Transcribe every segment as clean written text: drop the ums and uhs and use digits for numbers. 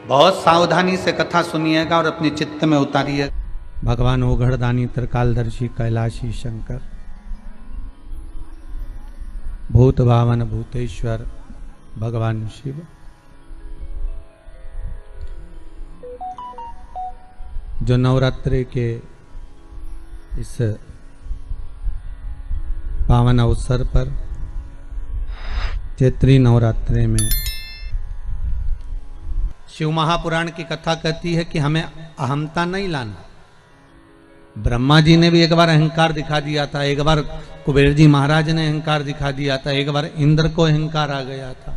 बहुत सावधानी से कथा सुनिएगा और अपने चित्त में उतारिए। भगवान ओघड़दानी त्रिकालदर्शी कैलाशी शंकर, भूत भावन भूतेश्वर भगवान शिव, जो नवरात्रि के इस पावन अवसर पर चैत्री नवरात्रि में शिव महापुराण की कथा कहती है कि हमें अहमता नहीं लाना। ब्रह्मा जी ने भी एक बार अहंकार दिखा दिया था, एक बार कुबेर जी महाराज ने अहंकार दिखा दिया था, एक बार इंद्र को अहंकार आ गया था।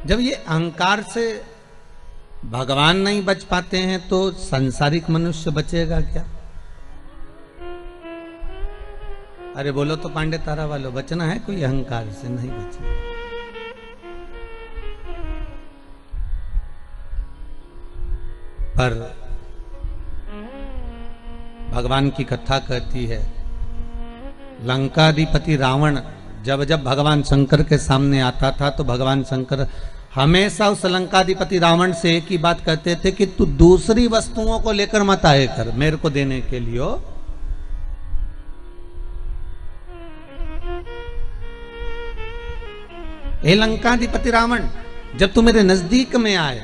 जब ये अहंकार से भगवान नहीं बच पाते हैं तो सांसारिक मनुष्य बचेगा क्या? अरे बोलो तो पांडे तारा वालों, बचना है कोई अहंकार से? नहीं बचना। पर भगवान की कथा कहती है, लंकाधिपति रावण जब जब भगवान शंकर के सामने आता था तो भगवान शंकर हमेशा उस लंकाधिपति रावण से एक ही बात कहते थे कि तू दूसरी वस्तुओं को लेकर मत आए कर मेरे को देने के लिए। हे लंकाधिपति रावण, जब तू मेरे नजदीक में आए,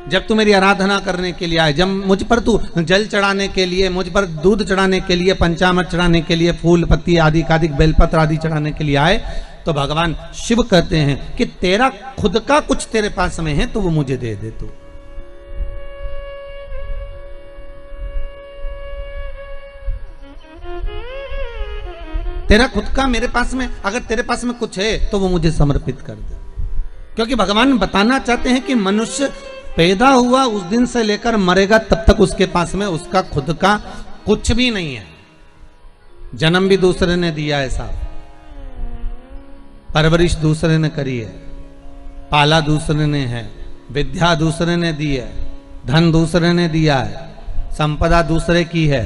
जब तू मेरी आराधना करने के लिए आए, जब मुझ पर तू जल चढ़ाने के लिए, मुझ पर दूध चढ़ाने के लिए, पंचामृत चढ़ाने के लिए, फूल पत्ती आदि कादिक बेलपत्र आदि चढ़ाने के लिए आए, तो भगवान शिव कहते हैं कि तेरा खुद का कुछ तेरे पास में है तो वो मुझे दे दे। तू तेरा खुद का मेरे पास में, अगर तेरे पास में कुछ है तो वो मुझे समर्पित कर दे। क्योंकि भगवान बताना चाहते हैं कि मनुष्य पैदा हुआ उस दिन से लेकर मरेगा तब तक उसके पास में उसका खुद का कुछ भी नहीं है। जन्म भी दूसरे ने दिया है साहब, परवरिश दूसरे ने करी है, पाला दूसरे ने है, विद्या दूसरे ने दी है, धन दूसरे ने दिया है, संपदा दूसरे की है,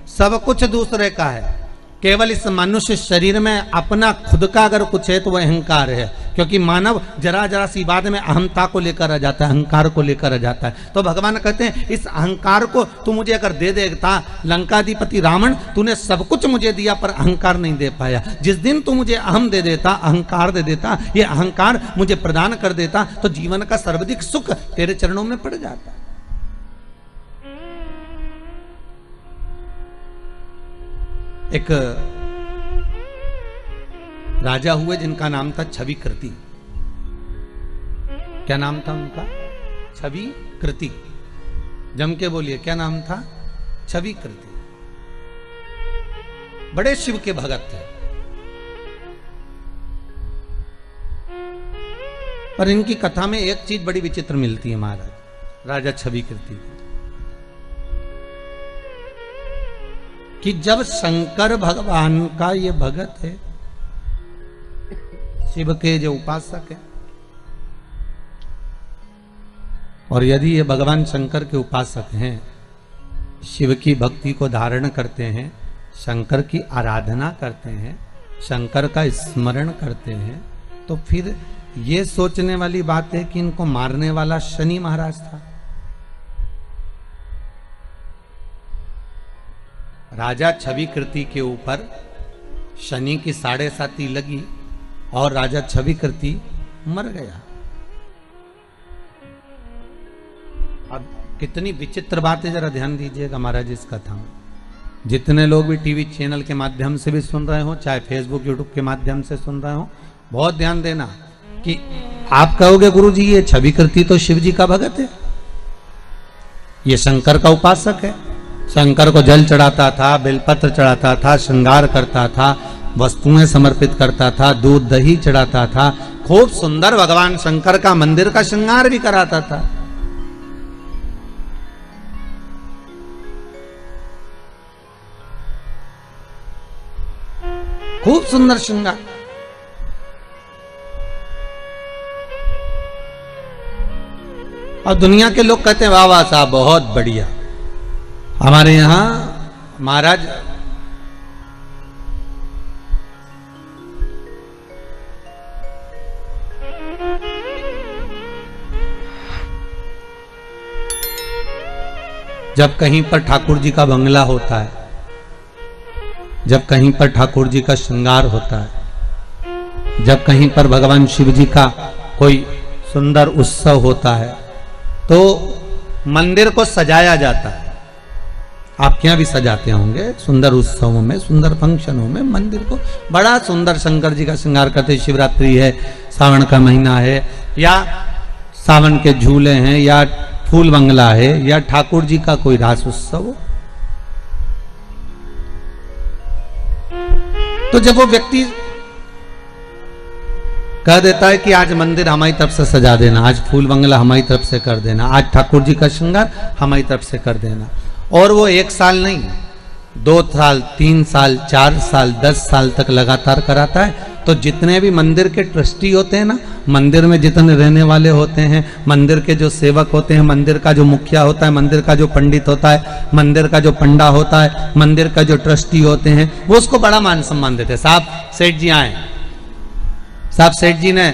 सब कुछ दूसरे का है। केवल इस मनुष्य शरीर में अपना खुद का अगर कुछ है तो वह अहंकार है। क्योंकि मानव जरा जरा सी बात में अहमता को लेकर आ जाता है, अहंकार को लेकर आ जाता है। तो भगवान कहते हैं इस अहंकार को तू मुझे अगर दे देता, लंकाधिपति रावण तूने सब कुछ मुझे दिया पर अहंकार नहीं दे पाया। जिस दिन तू मुझे अहम दे देता, अहंकार दे देता, ये अहंकार मुझे प्रदान कर देता तो जीवन का सर्वाधिक सुख तेरे चरणों में पड़ जाता। एक राजा हुए जिनका नाम था छविकृति। क्या नाम था उनका? छविकृति। जम के बोलिए, क्या नाम था? छविकृति। बड़े शिव के भगत थे। पर इनकी कथा में एक चीज बड़ी विचित्र मिलती है महाराज राजा छविकृति की, कि जब शंकर भगवान का ये भगत है, शिव के जो उपासक है, और यदि ये भगवान शंकर के उपासक हैं, शिव की भक्ति को धारण करते हैं, शंकर की आराधना करते हैं, शंकर का स्मरण करते हैं, तो फिर ये सोचने वाली बात है कि इनको मारने वाला शनि महाराज था। राजा छविकृति के ऊपर शनि की 7.5 लगी और राजा छविकृति मर गया। अब कितनी विचित्र बात है, जरा ध्यान दीजिएगा महाराज इस कथा में। जितने लोग भी टीवी चैनल के माध्यम से भी सुन रहे हो, चाहे फेसबुक यूट्यूब के माध्यम से सुन रहे हो, बहुत ध्यान देना कि आप कहोगे गुरुजी ये छविकृति तो शिव जी का भगत है, ये शंकर का उपासक है, शंकर को जल चढ़ाता था, बेलपत्र चढ़ाता था, श्रृंगार करता था, वस्तुएं समर्पित करता था, दूध दही चढ़ाता था, खूब सुंदर भगवान शंकर का मंदिर का श्रृंगार भी कराता था। खूब सुंदर श्रृंगार। और दुनिया के लोग कहते हैं वाह वाह साहब बहुत बढ़िया। हमारे यहां महाराज जब कहीं पर ठाकुर जी का बंगला होता है, जब कहीं पर ठाकुर जी का श्रृंगार होता है, जब कहीं पर भगवान शिव जी का कोई सुंदर उत्सव होता है, तो मंदिर को सजाया जाता है। आपके यहाँ भी सजाते होंगे सुंदर उत्सवों में, सुंदर फंक्शनों में मंदिर को बड़ा सुंदर शंकर जी का श्रृंगार करते। शिवरात्रि है, सावन का महीना है, या सावन के झूले हैं, या फूल बंगला है, या ठाकुर जी का कोई रास उत्सव हो, तो जब वो व्यक्ति कह देता है कि आज मंदिर हमारी तरफ से सजा देना, आज फूल बंगला हमारी तरफ से कर देना, आज ठाकुर जी का श्रृंगार हमारी तरफ से कर देना, और वो 1 साल नहीं, 2 साल, 3 साल, 4 साल, 10 साल तक लगातार कराता है, तो जितने भी मंदिर के ट्रस्टी होते हैं ना, मंदिर में जितने रहने वाले होते हैं, मंदिर के जो सेवक होते हैं, मंदिर का जो मुखिया होता है, मंदिर का जो पंडित होता है, मंदिर का जो पंडा होता है, मंदिर का जो ट्रस्टी होते हैं, वो उसको बड़ा मान सम्मान देते हैं। साहब सेठ जी आए, साहब सेठ जी ने,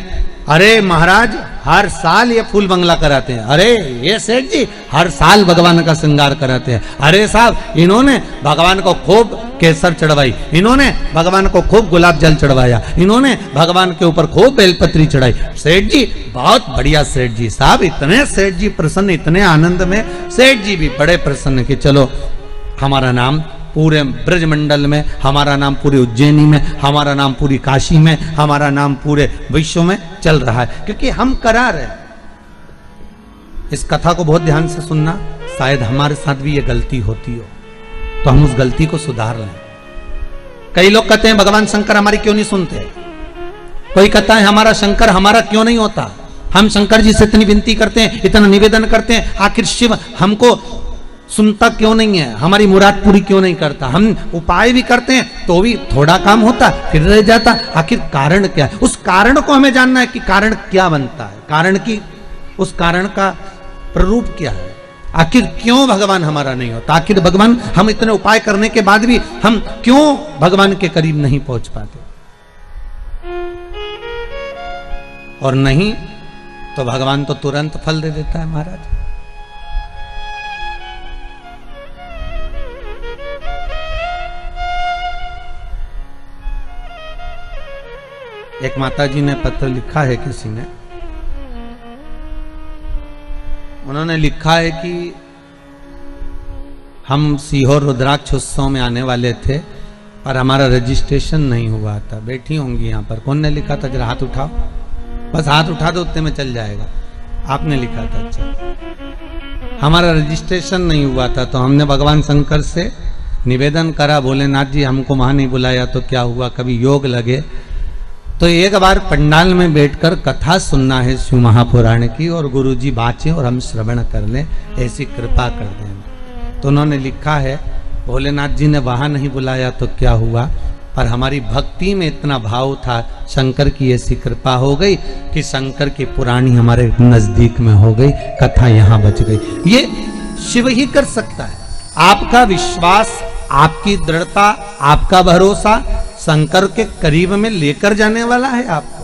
अरे महाराज हर साल ये फूल बंगला कराते हैं, अरे ये सेठ जी हर साल भगवान का श्रृंगार कराते हैं, अरे साहब इन्होंने भगवान को खूब केसर चढ़वाई, इन्होंने भगवान को खूब गुलाब जल चढ़वाया, इन्होंने भगवान के ऊपर खूब बेलपत्री चढ़ाई, सेठ जी बहुत बढ़िया सेठ जी। साहब इतने सेठ जी प्रसन्न, इतने आनंद में सेठ जी भी बड़े प्रसन्न कि चलो हमारा नाम पूरे ब्रजमंडल में, हमारा नाम पूरे उज्जैनी में, हमारा नाम पूरी काशी में, हमारा नाम पूरे विश्व में चल रहा है, क्योंकि हम करा रहे। इस कथा को बहुत ध्यान से सुनना, शायद हमारे साथ भी ये गलती होती हो तो हम उस गलती को सुधार लें। कई लोग कहते हैं भगवान शंकर हमारी क्यों नहीं सुनते, कोई कहता है हमारा शंकर हमारा क्यों नहीं होता, हम शंकर जी से इतनी विनती करते हैं, इतना निवेदन करते हैं, आखिर शिव हमको सुनता क्यों नहीं है, हमारी मुराद पूरी क्यों नहीं करता, हम उपाय भी करते हैं तो भी थोड़ा काम होता फिर रह जाता, आखिर कारण क्या है। उस कारण को हमें जानना है कि कारण क्या बनता है, कारण की उस कारण का प्ररूप क्या है, आखिर क्यों भगवान हमारा नहीं होता, आखिर भगवान हम इतने उपाय करने के बाद भी हम क्यों भगवान के करीब नहीं पहुंच पाते, और नहीं तो भगवान तो तुरंत फल दे देता है महाराज। एक माता जी ने पत्र लिखा है किसी ने, उन्होंने लिखा है कि हम सीहोर रुद्राक्ष उत्सव में आने वाले थे पर हमारा रजिस्ट्रेशन नहीं हुआ था। बैठी होंगी यहाँ पर, कौन ने लिखा था, जरा हाथ उठाओ, बस हाथ उठा दो उतने में चल जाएगा। आपने लिखा था, अच्छा। हमारा रजिस्ट्रेशन नहीं हुआ था तो हमने भगवान शंकर से निवेदन करा, भोलेनाथ जी हमको वहां नहीं बुलाया तो क्या हुआ, कभी योग लगे तो एक बार पंडाल में बैठकर कथा सुनना है शिव महापुराण की, और गुरुजी बाँचें और हम श्रवण कर लें, ऐसी कृपा कर दें। तो उन्होंने लिखा है भोलेनाथ जी ने वहां नहीं बुलाया तो क्या हुआ, पर हमारी भक्ति में इतना भाव था, शंकर की ऐसी कृपा हो गई कि शंकर की पुराणी हमारे नजदीक में हो गई, कथा यहाँ बच गई। ये शिव ही कर सकता है। आपका विश्वास, आपकी दृढ़ता, आपका भरोसा शंकर के करीब में लेकर जाने वाला है आपको।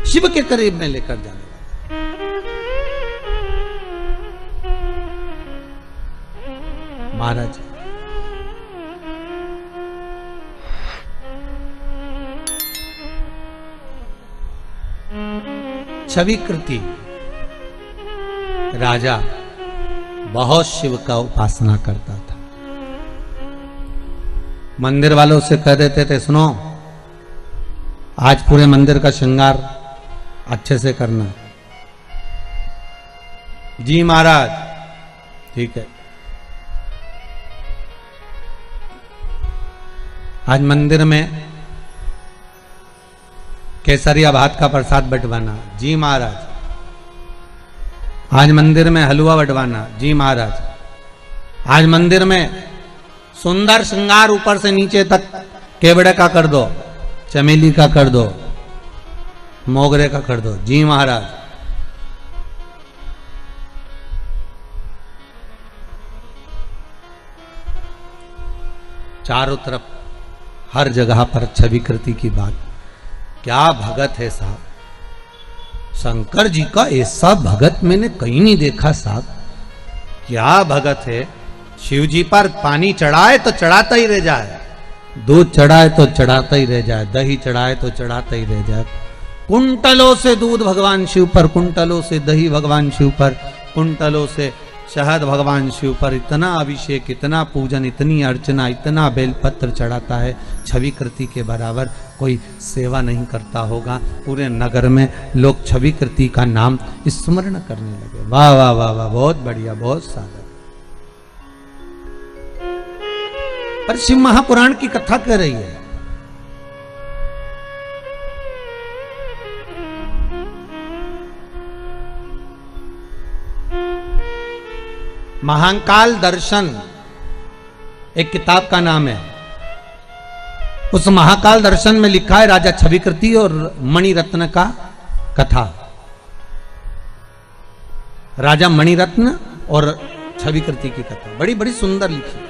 शिव के करीब में लेकर जाने वाला महाराज। छवि कृति राजा बहुत शिव का उपासना करता था। मंदिर वालों से कह देते थे, सुनो आज पूरे मंदिर का श्रृंगार अच्छे से करना। जी महाराज, ठीक है। आज मंदिर में केसरिया भात का प्रसाद बंटवाना। जी महाराज। आज मंदिर में हलवा बंटवाना। जी महाराज। आज मंदिर में सुंदर श्रृंगार ऊपर से नीचे तक केवड़े का कर दो, चमेली का कर दो, मोगरे का कर दो। जी महाराज। चारों तरफ हर जगह पर छवि कृति की बात। क्या भगत है साहब, शंकर जी का ऐसा भगत मैंने कहीं नहीं देखा साहब। क्या भगत है, शिव जी पर पानी चढ़ाए तो चढ़ाता ही रह जाए, दूध चढ़ाए तो चढ़ाता ही रह जाए, दही चढ़ाए तो चढ़ाता ही रह जाए। कुंटलों से दूध भगवान शिव पर, कुंटलों से दही भगवान शिव पर, कुंटलों से शहद भगवान शिव पर। इतना अभिषेक, इतना पूजन, इतनी अर्चना, इतना बेलपत्र चढ़ाता है, छवि कृति के बराबर कोई सेवा नहीं करता होगा। पूरे नगर में लोग छवि कृति का नाम स्मरण करने लगे। वाह वाह वाह वाह, बहुत बढ़िया, बहुत सादा। पर शिव महापुराण की कथा कह रही है, महाकाल दर्शन एक किताब का नाम है। उस महाकाल दर्शन में लिखा है राजा छविकृति और मणिरत्न का कथा। राजा मणिरत्न और छविकृति की कथा बड़ी बड़ी सुंदर लिखी।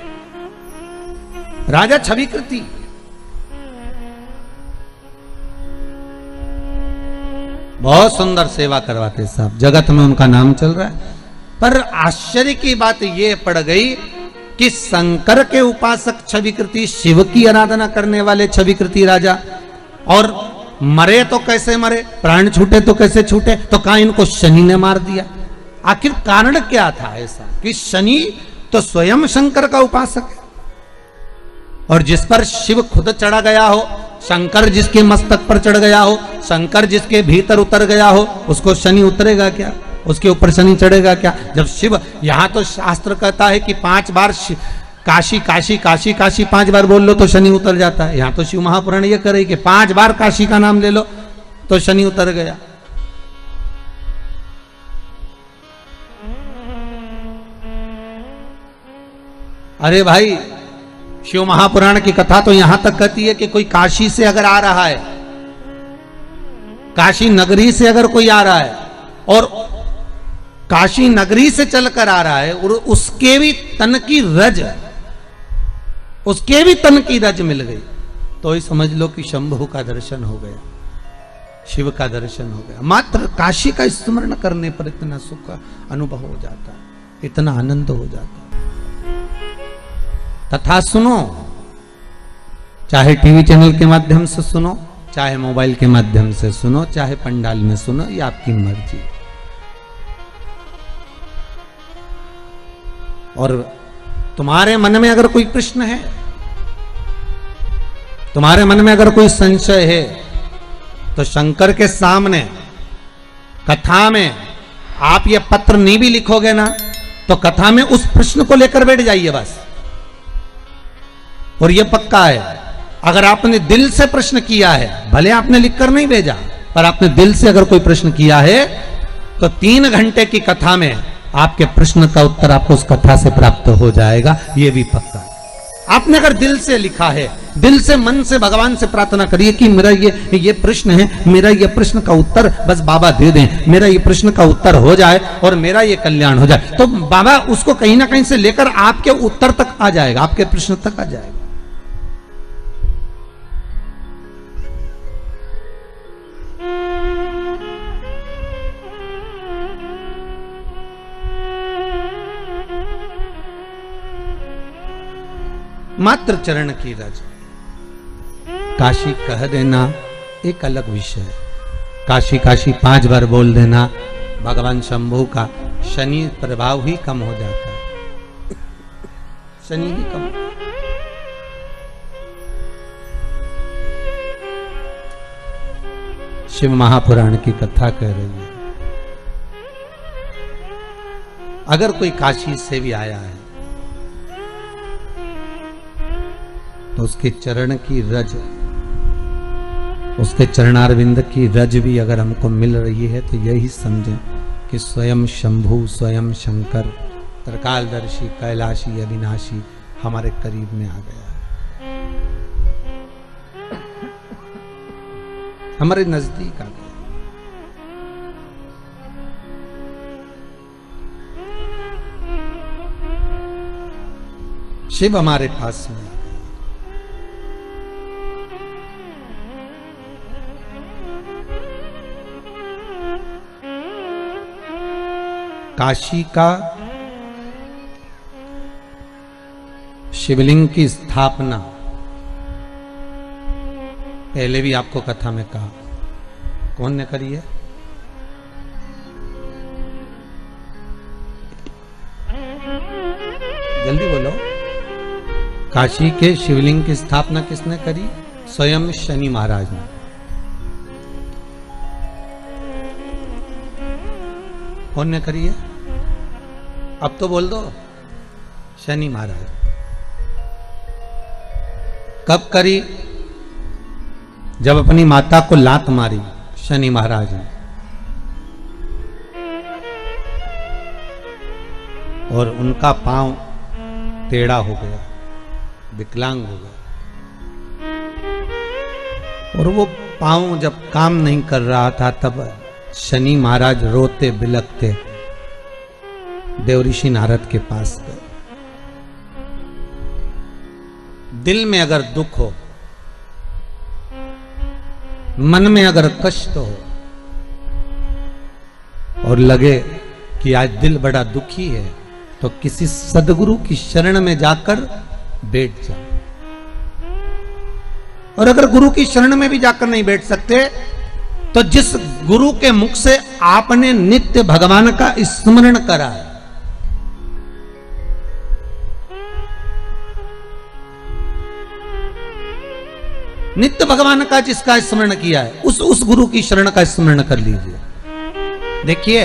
राजा छविकृति बहुत सुंदर सेवा करवाते साहब, जगत में उनका नाम चल रहा है। पर आश्चर्य की बात यह पड़ गई कि शंकर के उपासक छविकृति, शिव की आराधना करने वाले छविकृति राजा, और मरे तो कैसे मरे, प्राण छूटे तो कैसे छूटे, तो कहा इनको शनि ने मार दिया। आखिर कारण क्या था ऐसा कि शनि तो स्वयं शंकर का उपासक है, और जिस पर शिव खुद चढ़ा गया हो, शंकर जिसके मस्तक पर चढ़ गया हो, शंकर जिसके भीतर उतर गया हो, उसको शनि उतरेगा क्या, उसके ऊपर शनि चढ़ेगा क्या। जब शिव, यहां तो शास्त्र कहता है कि 5 बार काशी काशी काशी काशी 5 बार बोल लो तो शनि उतर जाता है। यहां तो शिव महापुराण ये करे कि 5 बार काशी का नाम ले लो तो शनि उतर गया। अरे भाई, शिव महापुराण की कथा तो यहां तक कहती है कि कोई काशी से अगर आ रहा है, काशी नगरी से अगर कोई आ रहा है और काशी नगरी से चलकर आ रहा है और उसके भी तन की रज, उसके भी तन की रज मिल गई, तो ही समझ लो कि शंभु का दर्शन हो गया, शिव का दर्शन हो गया। मात्र काशी का स्मरण करने पर इतना सुख का अनुभव हो जाता है, इतना आनंद हो जाता है। तथा सुनो, चाहे टीवी चैनल के माध्यम से सुनो, चाहे मोबाइल के माध्यम से सुनो, चाहे पंडाल में सुनो, ये आपकी मर्जी। और तुम्हारे मन में अगर कोई प्रश्न है, तुम्हारे मन में अगर कोई संशय है, तो शंकर के सामने कथा में आप ये पत्र नहीं भी लिखोगे ना, तो कथा में उस प्रश्न को लेकर बैठ जाइए बस। और ये पक्का है, अगर आपने दिल से प्रश्न किया है, भले आपने लिखकर नहीं भेजा, पर आपने दिल से अगर कोई प्रश्न किया है, तो 3 घंटे की कथा में आपके प्रश्न का उत्तर आपको उस कथा से प्राप्त हो जाएगा, ये भी पक्का है। आपने अगर दिल से लिखा है, दिल से, मन से भगवान से प्रार्थना करिए कि मेरा ये प्रश्न है, मेरा ये प्रश्न का उत्तर बस बाबा दे दें, मेरा ये प्रश्न का उत्तर हो जाए और मेरा ये कल्याण हो जाए, तो बाबा उसको कहीं ना कहीं से लेकर आपके उत्तर तक आ जाएगा, आपके प्रश्न तक आ जाएगा। मात्र चरण की रज, काशी कह देना एक अलग विषय है, काशी काशी 5 बार बोल देना, भगवान शंभू का शनि प्रभाव ही कम हो जाता है, शनि ही कम। शिव महापुराण की कथा कह रही है, अगर कोई काशी से भी आया है तो उसके चरण की रज, उसके चरणारविंद की रज भी अगर हमको मिल रही है, तो यही समझें कि स्वयं शंभु, स्वयं शंकर, त्रिकालदर्शी, कैलाशी, अविनाशी हमारे करीब में आ गया है, हमारे नजदीक आ गया। शिव हमारे पास में, काशी का शिवलिंग की स्थापना पहले भी आपको कथा में कहा, कौन ने करी है? जल्दी बोलो। काशी के शिवलिंग की स्थापना किसने करी? स्वयं शनि महाराज ने। कौन ने करी है? अब तो बोल दो। शनि महाराज। कब करी? जब अपनी माता को लात मारी शनि महाराज ने, और उनका पांव टेढ़ा हो गया, विकलांग हो गया, और वो पांव जब काम नहीं कर रहा था तब शनि महाराज रोते बिलखते देवऋषि नारद के पास गए। दिल में अगर दुख हो, मन में अगर कष्ट हो और लगे कि आज दिल बड़ा दुखी है, तो किसी सदगुरु की शरण में जाकर बैठ जाओ। और अगर गुरु की शरण में भी जाकर नहीं बैठ सकते, तो जिस गुरु के मुख से आपने नित्य भगवान का स्मरण करा है, नित्य भगवान का जिसका स्मरण किया है, उस गुरु की शरण का स्मरण कर लीजिए। देखिए,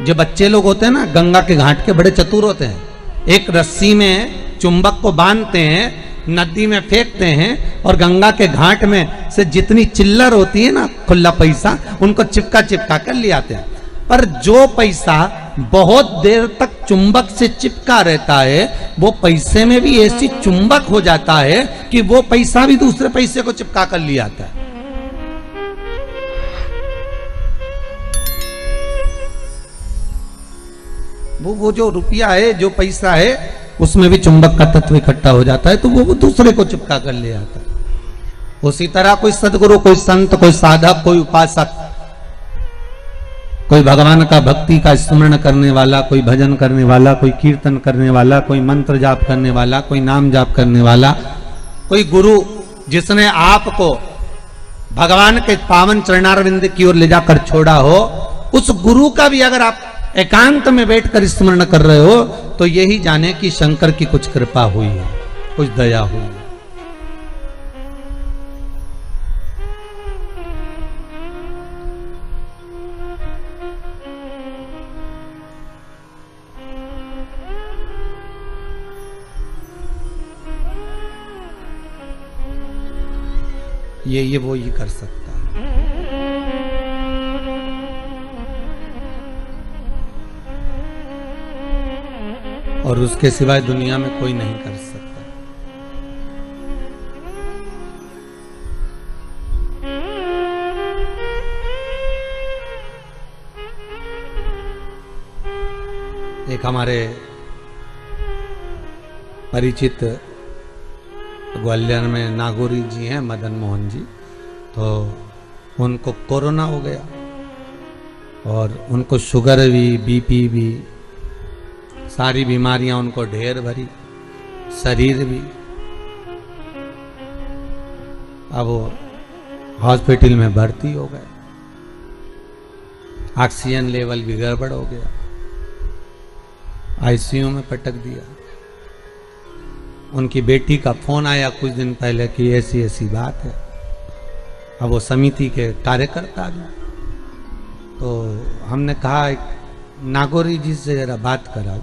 जो बच्चे लोग होते हैं ना, गंगा के घाट के बड़े चतुर होते हैं। एक रस्सी में चुंबक को बांधते हैं, नदी में फेंकते हैं, और गंगा के घाट में से जितनी चिल्लर होती है ना, खुला पैसा, उनको चिपका चिपका कर ले आते हैं। पर जो पैसा बहुत देर तक चुंबक से चिपका रहता है, वो पैसे में भी ऐसी चुंबक हो जाता है कि वो पैसा भी दूसरे पैसे को चिपका कर ले आता है। वो जो रुपया है, जो पैसा है, उसमें भी चुंबक का तत्व इकट्ठा हो जाता है, तो वो दूसरे को चिपका कर ले आता है। उसी तरह कोई सदगुरु, कोई संत, कोई साधक, कोई उपासक, कोई भगवान का भक्ति का स्मरण करने वाला, कोई भजन करने वाला, कोई कीर्तन करने वाला, कोई मंत्र जाप करने वाला, कोई नाम जाप करने वाला, कोई गुरु जिसने आपको भगवान के पावन चरणारविंद की ओर ले जाकर छोड़ा हो, उस गुरु का भी अगर आप एकांत में बैठकर स्मरण कर रहे हो, तो यही जाने कि शंकर की कुछ कृपा हुई है, कुछ दया हुई है। ये वो ही कर सकता है। और उसके सिवाय दुनिया में कोई नहीं कर सकता। एक हमारे परिचित ग्वालियर में नागौरी जी हैं, मदन मोहन जी, तो उनको कोरोना हो गया और उनको शुगर भी, बीपी भी, सारी बीमारियां उनको ढेर भरी, शरीर भी। अब वो हॉस्पिटल में भर्ती हो गए, ऑक्सीजन लेवल भी गड़बड़ हो गया, आईसीयू में पटक दिया। उनकी बेटी का फोन आया कुछ दिन पहले कि ऐसी ऐसी बात है। अब वो समिति के कार्यकर्ता भी, तो हमने कहा नागौरी जी से जरा बात कराओ।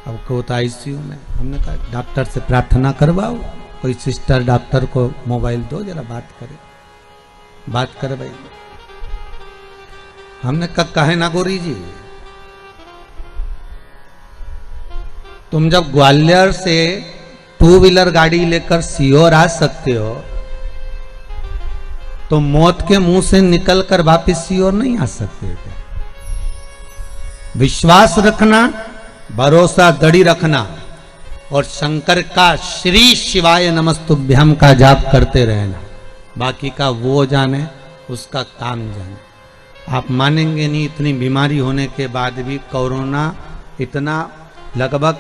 अब को तो आईसीयू में, हमने कहा डॉक्टर से प्रार्थना करवाओ, कोई सिस्टर डॉक्टर को मोबाइल दो, जरा बात करे, बात कर भाई। हमने कहा है नागौरी जी, तुम जब ग्वालियर से 2 व्हीलर गाड़ी लेकर सीहोर आ सकते हो, तो मौत के मुंह से निकलकर वापस सीहोर नहीं आ सकते थे। विश्वास रखना, भरोसा दृढ़ रखना, और शंकर का श्री शिवाय नमस्तुभ्यम का जाप करते रहना। बाकी का वो जाने, उसका काम जाने। आप मानेंगे नहीं, इतनी बीमारी होने के बाद भी कोरोना इतना लगभग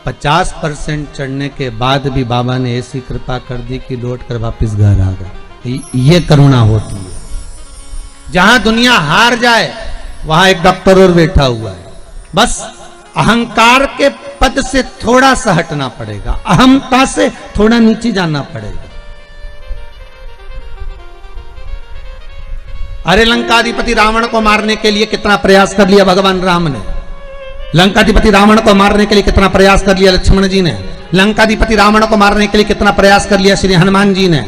50% चढ़ने के बाद भी बाबा ने ऐसी कृपा कर दी कि लौट कर वापिस घर आ गए। ये करुणा होती है। जहां दुनिया हार जाए वहां एक डॉक्टर और बैठा हुआ है। बस अहंकार के पद से थोड़ा सा हटना पड़ेगा, अहमता से थोड़ा नीचे जाना पड़ेगा। अरे लंकाधिपति रावण को मारने के लिए कितना प्रयास कर लिया भगवान राम ने, लंकाधिपति रावण को मारने के लिए कितना प्रयास कर लिया लक्ष्मण जी ने, लंकाधिपति रावण को मारने के लिए कितना प्रयास कर लिया श्री हनुमान जी ने।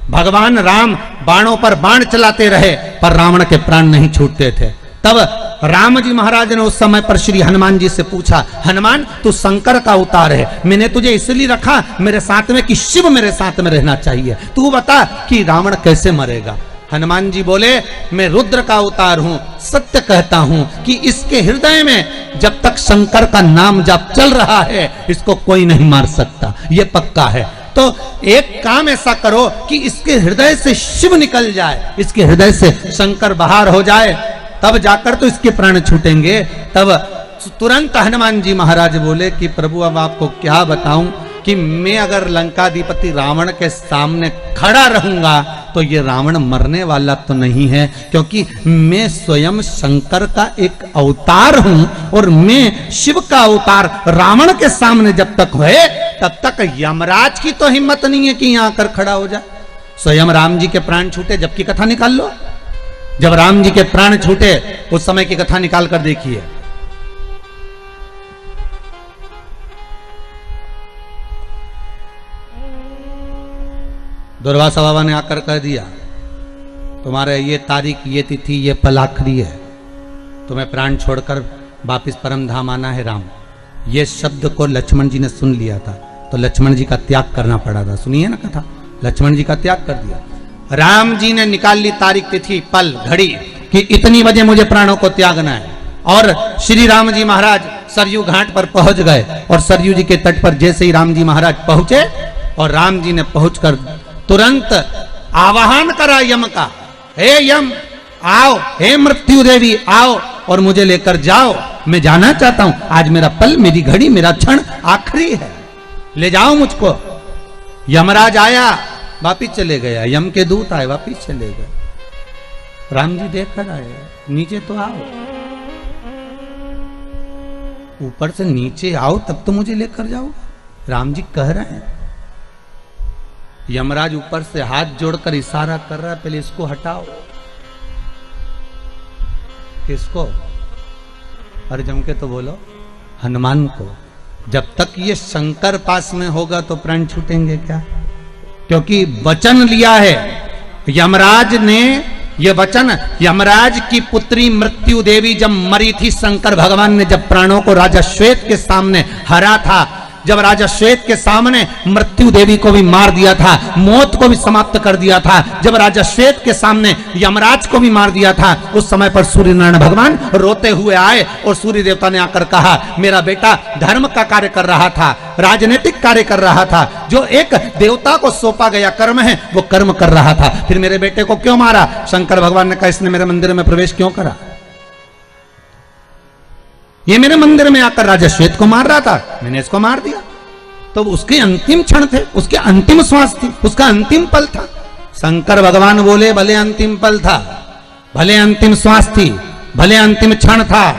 भगवान राम बाणों पर बाण चलाते रहे पर रावण के प्राण नहीं छूटते थे। तब राम जी महाराज ने उस समय पर श्री हनुमान जी से पूछा, हनुमान तू शंकर का अवतार है, मैंने तुझे इसलिए रखा मेरे साथ में कि शिव मेरे साथ में रहना चाहिए, तू बता कि रावण कैसे मरेगा। हनुमान जी बोले, मैं रुद्र का अवतार हूं, सत्य कहता हूं कि इसके हृदय में जब तक शंकर का नाम जप चल रहा है इसको कोई नहीं मार सकता, ये पक्का है। तो एक काम ऐसा करो कि इसके हृदय से शिव निकल जाए, इसके हृदय से शंकर बाहर हो जाए, तब जाकर तो इसके प्राण छूटेंगे। तब तुरंत हनुमान जी महाराज बोले कि प्रभु अब आपको क्या बताऊं कि मैं अगर लंकाधिपति रावण के सामने खड़ा रहूंगा तो ये रावण मरने वाला तो नहीं है, क्योंकि मैं स्वयं शंकर का एक अवतार हूं और मैं शिव का अवतार रावण के सामने जब तक है तब तक यमराज की तो हिम्मत नहीं है कि यहां आकर खड़ा हो जाए। स्वयं राम जी के प्राण छूटे जब की कथा निकाल लो, जब राम जी के प्राण छूटे उस समय की कथा निकाल कर देखिए। दुर्वासा बाबा ने आकर कह दिया, तुम्हारे ये तारीख, ये तिथि, ये पल आखिरी है, तुम्हें प्राण छोड़कर वापिस परम धाम आना है राम। ये शब्द को लक्ष्मण जी ने सुन लिया था तो लक्ष्मण जी का त्याग करना पड़ा था। सुनिए ना कथा, लक्ष्मण जी का त्याग कर दिया। राम जी ने निकाल ली तारीख, तिथि, पल, घड़ी कि इतनी बजे मुझे प्राणों को त्यागना है। और श्री राम जी महाराज सरयू घाट पर पहुंच गए और सरयू जी के तट पर जैसे ही राम जी महाराज पहुंचे और राम जी ने पहुंचकर तुरंत आवाहन करा यम का, हे यम आओ, हे मृत्यु देवी आओ और मुझे लेकर जाओ, मैं जाना चाहता हूं, आज मेरा पल, मेरी घड़ी, मेरा क्षण आखिरी है, ले जाओ मुझको। यमराज आया, वापिस चले गया, यम के दूत आए, वापिस चले गए। राम जी देख कर आए, नीचे तो आओ, ऊपर से नीचे आओ तब तो मुझे लेकर जाओ। राम जी कह रहे हैं। यमराज ऊपर से हाथ जोड़कर इशारा कर रहा है, पहले इसको हटाओ। किसको? अरे जम के तो बोलो, हनुमान को। जब तक ये शंकर पास में होगा तो प्राण छूटेंगे क्या? क्योंकि वचन लिया है यमराज ने, ये वचन यमराज की पुत्री मृत्यु देवी जब मरी थी, शंकर भगवान ने जब प्राणों को राजा श्वेत के सामने हरा था, जब राजा श्वेत के सामने मृत्यु देवी को भी मार दिया था, मौत को भी समाप्त कर दिया था, जब राजा श्वेत के सामने यमराज को भी मार दिया था, उस समय पर सूर्य नारायण भगवान रोते हुए आए और सूर्य देवता ने आकर कहा, मेरा बेटा धर्म का कार्य कर रहा था, राजनीतिक कार्य कर रहा था, जो एक देवता को सौंपा गया कर्म है वो कर्म कर रहा था, फिर मेरे बेटे को क्यों मारा? शंकर भगवान ने कहा, इसने मेरे मंदिर में प्रवेश क्यों करा? ये मेरे मंदिर में आकर राजा श्वेत को मार रहा था, मैंने इसको मार दिया। तो उसके अंतिम क्षण थे, उसके अंतिम श्वास थी, उसका अंतिम पल था। शंकर भगवान बोले, भले अंतिम पल था, भले अंतिम श्वास थी, भले अंतिम क्षण था,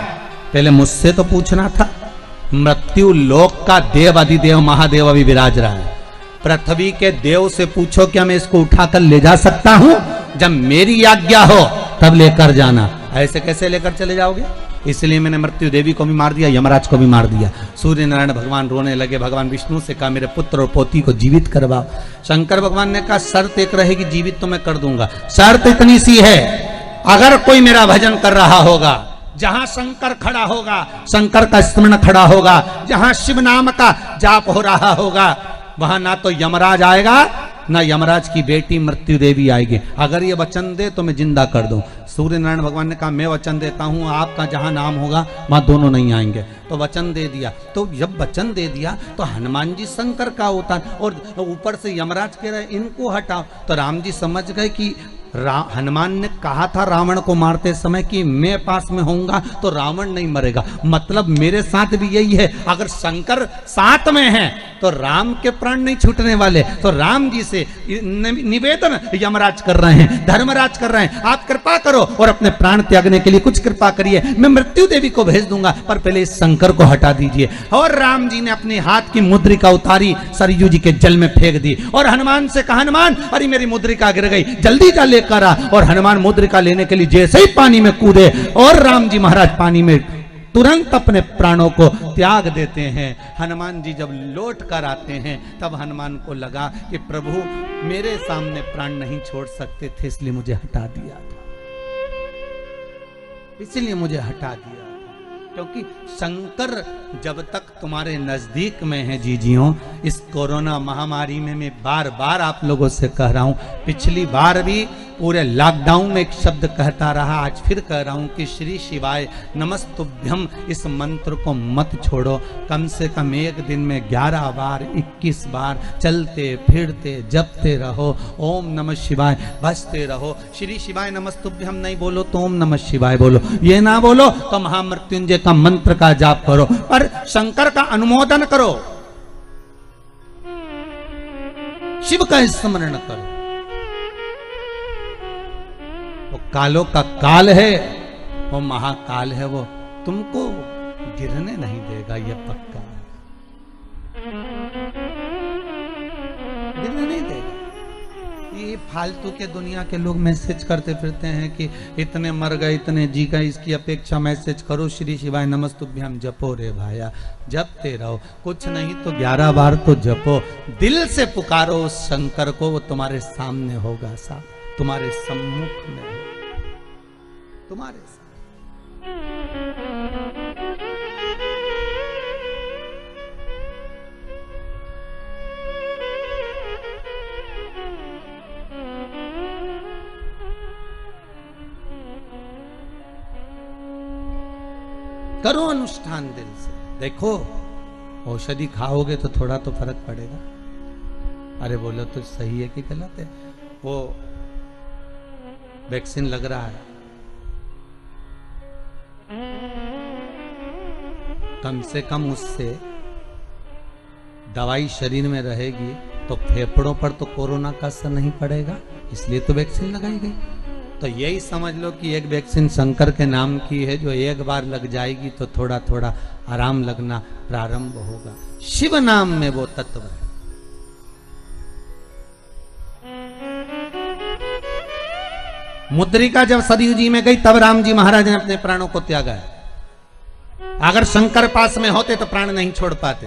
पहले मुझसे तो पूछना था। मृत्यु लोक का देव अधिदेव महादेव अभी विराज रहा है, पृथ्वी के देव से पूछो क्या मैं इसको उठाकर ले जा सकता हूं? जब मेरी आज्ञा हो तब लेकर जाना, ऐसे कैसे लेकर चले जाओगे? इसलिए मैंने मृत्यु देवी को भी मार दिया, यमराज को भी मार दिया। सूर्य नारायण भगवान रोने लगे, भगवान विष्णु से कहा, मेरे पुत्र और पोती को जीवित करवाओ। शंकर भगवान ने कहा, शर्त एक रहेगी, जीवित तो मैं कर दूंगा, शर्त इतनी सी है, अगर कोई मेरा भजन कर रहा होगा, जहां शंकर खड़ा होगा, शंकर का स्मरण खड़ा होगा, जहां शिव नाम का जाप हो रहा होगा, वहां ना तो यमराज आएगा ना यमराज की बेटी मृत्यु देवी आएगी। अगर ये वचन दे तो मैं जिंदा कर दूं। सूर्य नारायण भगवान ने कहा, मैं वचन देता हूं, आपका जहां नाम होगा वहां दोनों नहीं आएंगे। तो वचन दे दिया। तो जब वचन दे दिया तो हनुमान जी शंकर का अवतार और ऊपर से यमराज कह रहे इनको हटाओ। तो राम जी समझ गए कि हनुमान ने कहा था रावण को मारते समय कि मैं पास में होऊंगा तो रावण नहीं मरेगा, मतलब मेरे साथ भी यही है, अगर शंकर साथ में है तो राम के प्राण नहीं छूटने वाले। तो राम जी से निवेदन यमराज कर रहे हैं, धर्मराज कर रहे हैं, आप कृपा करो और अपने प्राण त्यागने के लिए कुछ कृपा करिए, मैं मृत्यु देवी को भेज दूंगा, पर पहले इस शंकर को हटा दीजिए। और राम जी ने अपने हाथ की मुद्रिका उतारी, सरयू जी के जल में फेंक दी और हनुमान से कहा, हनुमान अरे मेरी मुद्रिका गिर गई, जल्दी जा लेकर आ। और हनुमान मुद्रिका लेने के लिए जैसे ही पानी में कूदे और राम जी महाराज पानी में तुरंत अपने प्राणों को त्याग देते हैं। हनुमान जी जब लौट कर आते हैं तब हनुमान को लगा कि प्रभु मेरे सामने प्राण नहीं छोड़ सकते थे, इसलिए मुझे हटा दिया था, इसलिए मुझे हटा दिया था। क्योंकि शंकर जब तक तुम्हारे नजदीक में है जीजियों, इस कोरोना महामारी में मैं बार बार आप लोगों से कह रहा हूं, पिछली बार भी पूरे लॉकडाउन में एक शब्द कहता रहा, आज फिर कह रहा हूं कि श्री शिवाय नमस्तुभ्यम इस मंत्र को मत छोड़ो। कम से कम एक दिन में 11 बार 21 बार चलते फिरते जपते रहो, ओम नमः शिवाय बसते रहो। श्री शिवाय नमस्तुभ्यम नहीं बोलो तो ओम नमः शिवाय बोलो, ये ना बोलो तो महामृत्युंजय का मंत्र का जाप करो, पर शंकर का अनुमोदन करो, शिव का स्मरण करो। वो कालों का काल है, वो महाकाल है, वो तुमको गिरने नहीं देगा, ये पक्का है, गिरने नहीं देगा। ये फालतू के दुनिया के लोग मैसेज करते फिरते हैं कि इतने मर गए इतने जी गए, इसकी अपेक्षा मैसेज करो श्री शिवाय नमस्तुभ्यम जपो रे भाया, जपते रहो, कुछ नहीं तो 11 बार तो जपो, दिल से पुकारो उस शंकर को, वो तुम्हारे सामने होगा, साहब तुम्हारे सम्मुख में, तुम्हारे साथ। करो अनुष्ठान दिल से, देखो औषधि खाओगे तो थोड़ा तो फर्क पड़ेगा। अरे बोलो तो सही है कि गलत है? वो वैक्सीन लग रहा है, कम से कम उससे दवाई शरीर में रहेगी तो फेफड़ों पर तो कोरोना का असर नहीं पड़ेगा, इसलिए तो वैक्सीन लगाई गई। तो यही समझ लो कि एक वैक्सीन शंकर के नाम की है, जो एक बार लग जाएगी तो थोड़ा थोड़ा आराम लगना प्रारंभ होगा। शिव नाम में वो तत्व है। मुद्रिका जब सरयू जी में गई तब राम जी महाराज ने अपने प्राणों को त्यागा है। अगर शंकर पास में होते तो प्राण नहीं छोड़ पाते।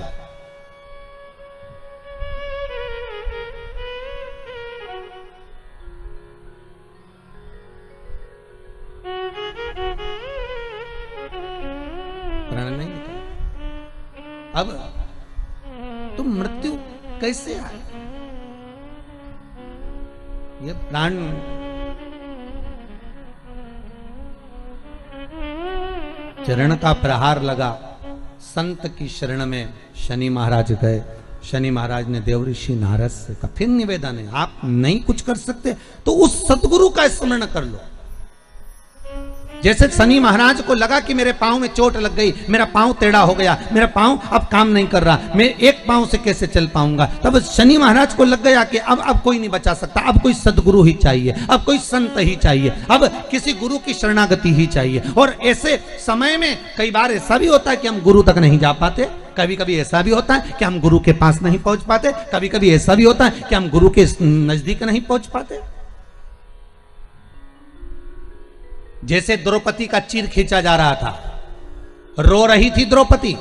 प्राण नहीं निकला। अब तुम मृत्यु कैसे आए? ये प्राण चरण का प्रहार लगा, संत की शरण में शनि महाराज गए। शनि महाराज ने देव ऋषि नारद से कहा, फिर निवेदन है, आप नहीं कुछ कर सकते तो उस सतगुरु का स्मरण कर लो। जैसे शनि महाराज को लगा कि मेरे पांव में चोट लग गई, मेरा पांव टेढ़ा हो गया, मेरा पांव अब काम नहीं कर रहा, मैं एक पांव से कैसे चल पाऊंगा, तब शनि महाराज को लग गया कि अब कोई नहीं बचा सकता, अब कोई सदगुरु ही चाहिए, अब कोई संत ही चाहिए, अब किसी गुरु की शरणागति ही चाहिए। और ऐसे समय में कई बार ऐसा भी होता है कि हम गुरु तक नहीं जा पाते, कभी कभी ऐसा भी होता है कि हम गुरु के पास नहीं पहुंच पाते, कभी कभी ऐसा भी होता है कि हम गुरु के नजदीक नहीं पहुंच पाते। जैसे द्रौपदी का चीर खींचा जा रहा था, रो रही थी द्रौपदी,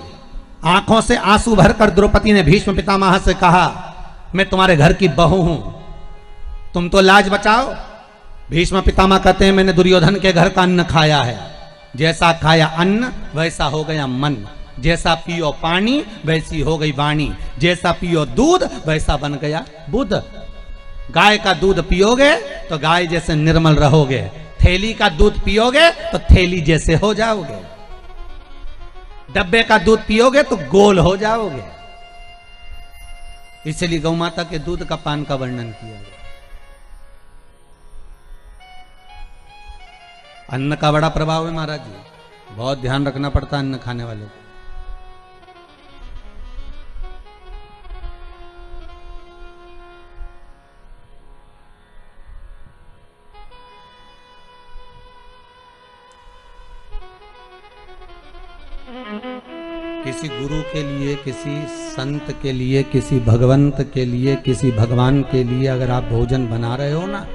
आंखों से आंसू भरकर द्रौपदी ने भीष्म पितामह से कहा, मैं तुम्हारे घर की बहू हूं, तुम तो लाज बचाओ। भीष्म पितामह कहते हैं, मैंने दुर्योधन के घर का अन्न खाया है, जैसा खाया अन्न वैसा हो गया मन, जैसा पियो पानी वैसी हो गई वाणी, जैसा पियो दूध वैसा बन गया बुद्ध। गाय का दूध पियोगे तो गाय जैसे निर्मल रहोगे, थैली का दूध पियोगे तो थैली जैसे हो जाओगे, डब्बे का दूध पियोगे तो गोल हो जाओगे। इसलिए गौ माता के दूध का पान का वर्णन किया गया। अन्न का बड़ा प्रभाव है महाराज जी, बहुत ध्यान रखना पड़ता है अन्न खाने वालों को। किसी गुरु के लिए, किसी संत के लिए, किसी भगवंत के लिए, किसी भगवान के लिए अगर आप भोजन बना रहे हो ना,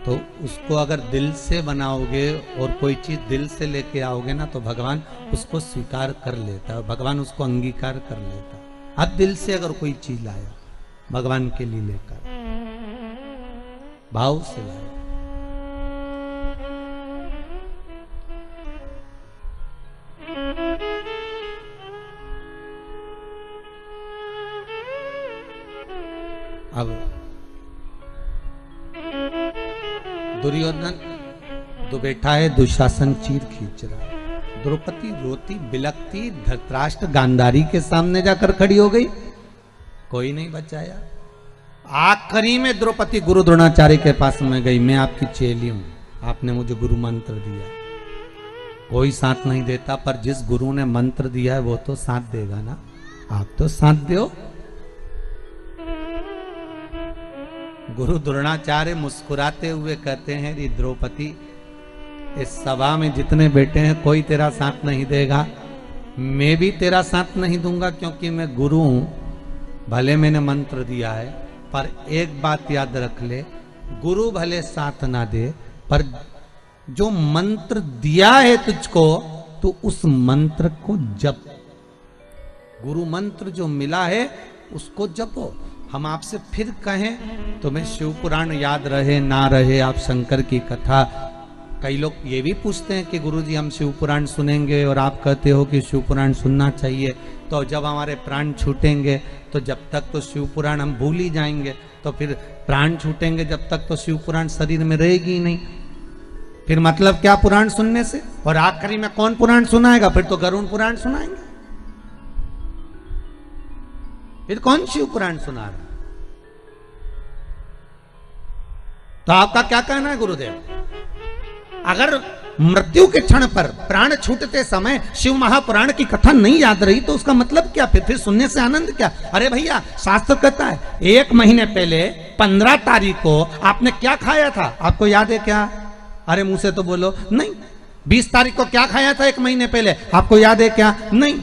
तो उसको अगर दिल से बनाओगे और कोई चीज दिल से लेके आओगे ना, तो भगवान उसको स्वीकार कर लेता है, भगवान उसको अंगीकार कर लेता है। आप दिल से अगर कोई चीज लाया भगवान के लिए लेकर, भाव से लाया, अब दुर्योधन तो बैठा है, दुशासन चीर खींच रहा है, द्रौपदी रोती बिलकती धृतराष्ट्र गांधारी के सामने जाकर खड़ी हो गई, कोई नहीं बचाया। आखिरी में द्रौपदी गुरु द्रोणाचार्य के पास में गई, मैं आपकी चेली हूं, आपने मुझे गुरु मंत्र दिया। कोई साथ नहीं देता, पर जिस गुरु ने मंत्र दिया है वो तो साथ देगा ना, आप तो साथ दो। गुरु द्रोणाचार्य मुस्कुराते हुए कहते हैं, रे द्रौपदी, इस सभा में जितने बैठे हैं कोई तेरा साथ नहीं देगा, मैं भी तेरा साथ नहीं दूंगा, क्योंकि मैं गुरु हूं। भले मैंने मंत्र दिया है, पर एक बात याद रख ले, गुरु भले साथ ना दे, पर जो मंत्र दिया है तुझको, तो उस मंत्र को जप। गुरु मंत्र जो मिला है उसको जपो। हम आपसे फिर कहें, तुम्हें शिव पुराण याद रहे ना रहे, आप शंकर की कथा, कई लोग ये भी पूछते हैं कि गुरुजी हम शिव पुराण सुनेंगे, और आप कहते हो कि शिव पुराण सुनना चाहिए, तो जब हमारे प्राण छूटेंगे तो जब तक तो शिव पुराण हम भूल ही जाएंगे, तो फिर प्राण छूटेंगे जब तक तो शिव पुराण शरीर में रहेगी ही नहीं, फिर मतलब क्या पुराण सुनने से? और आखिरी में कौन पुराण सुनाएगा? फिर तो गरुड़ पुराण सुनाएंगे, फिर कौन शिव पुराण सुना रहा? तो आपका क्या कहना है गुरुदेव? अगर मृत्यु के क्षण पर प्राण छूटते समय शिव महापुराण की कथा नहीं याद रही तो उसका मतलब क्या? फिर सुनने से आनंद क्या? अरे भैया, शास्त्र कहता है 1 महीने पहले 15 तारीख को आपने क्या खाया था, आपको याद है क्या? अरे मुंह से तो बोलो। नहीं। 20 तारीख को क्या खाया था 1 महीने पहले, आपको याद है क्या? नहीं।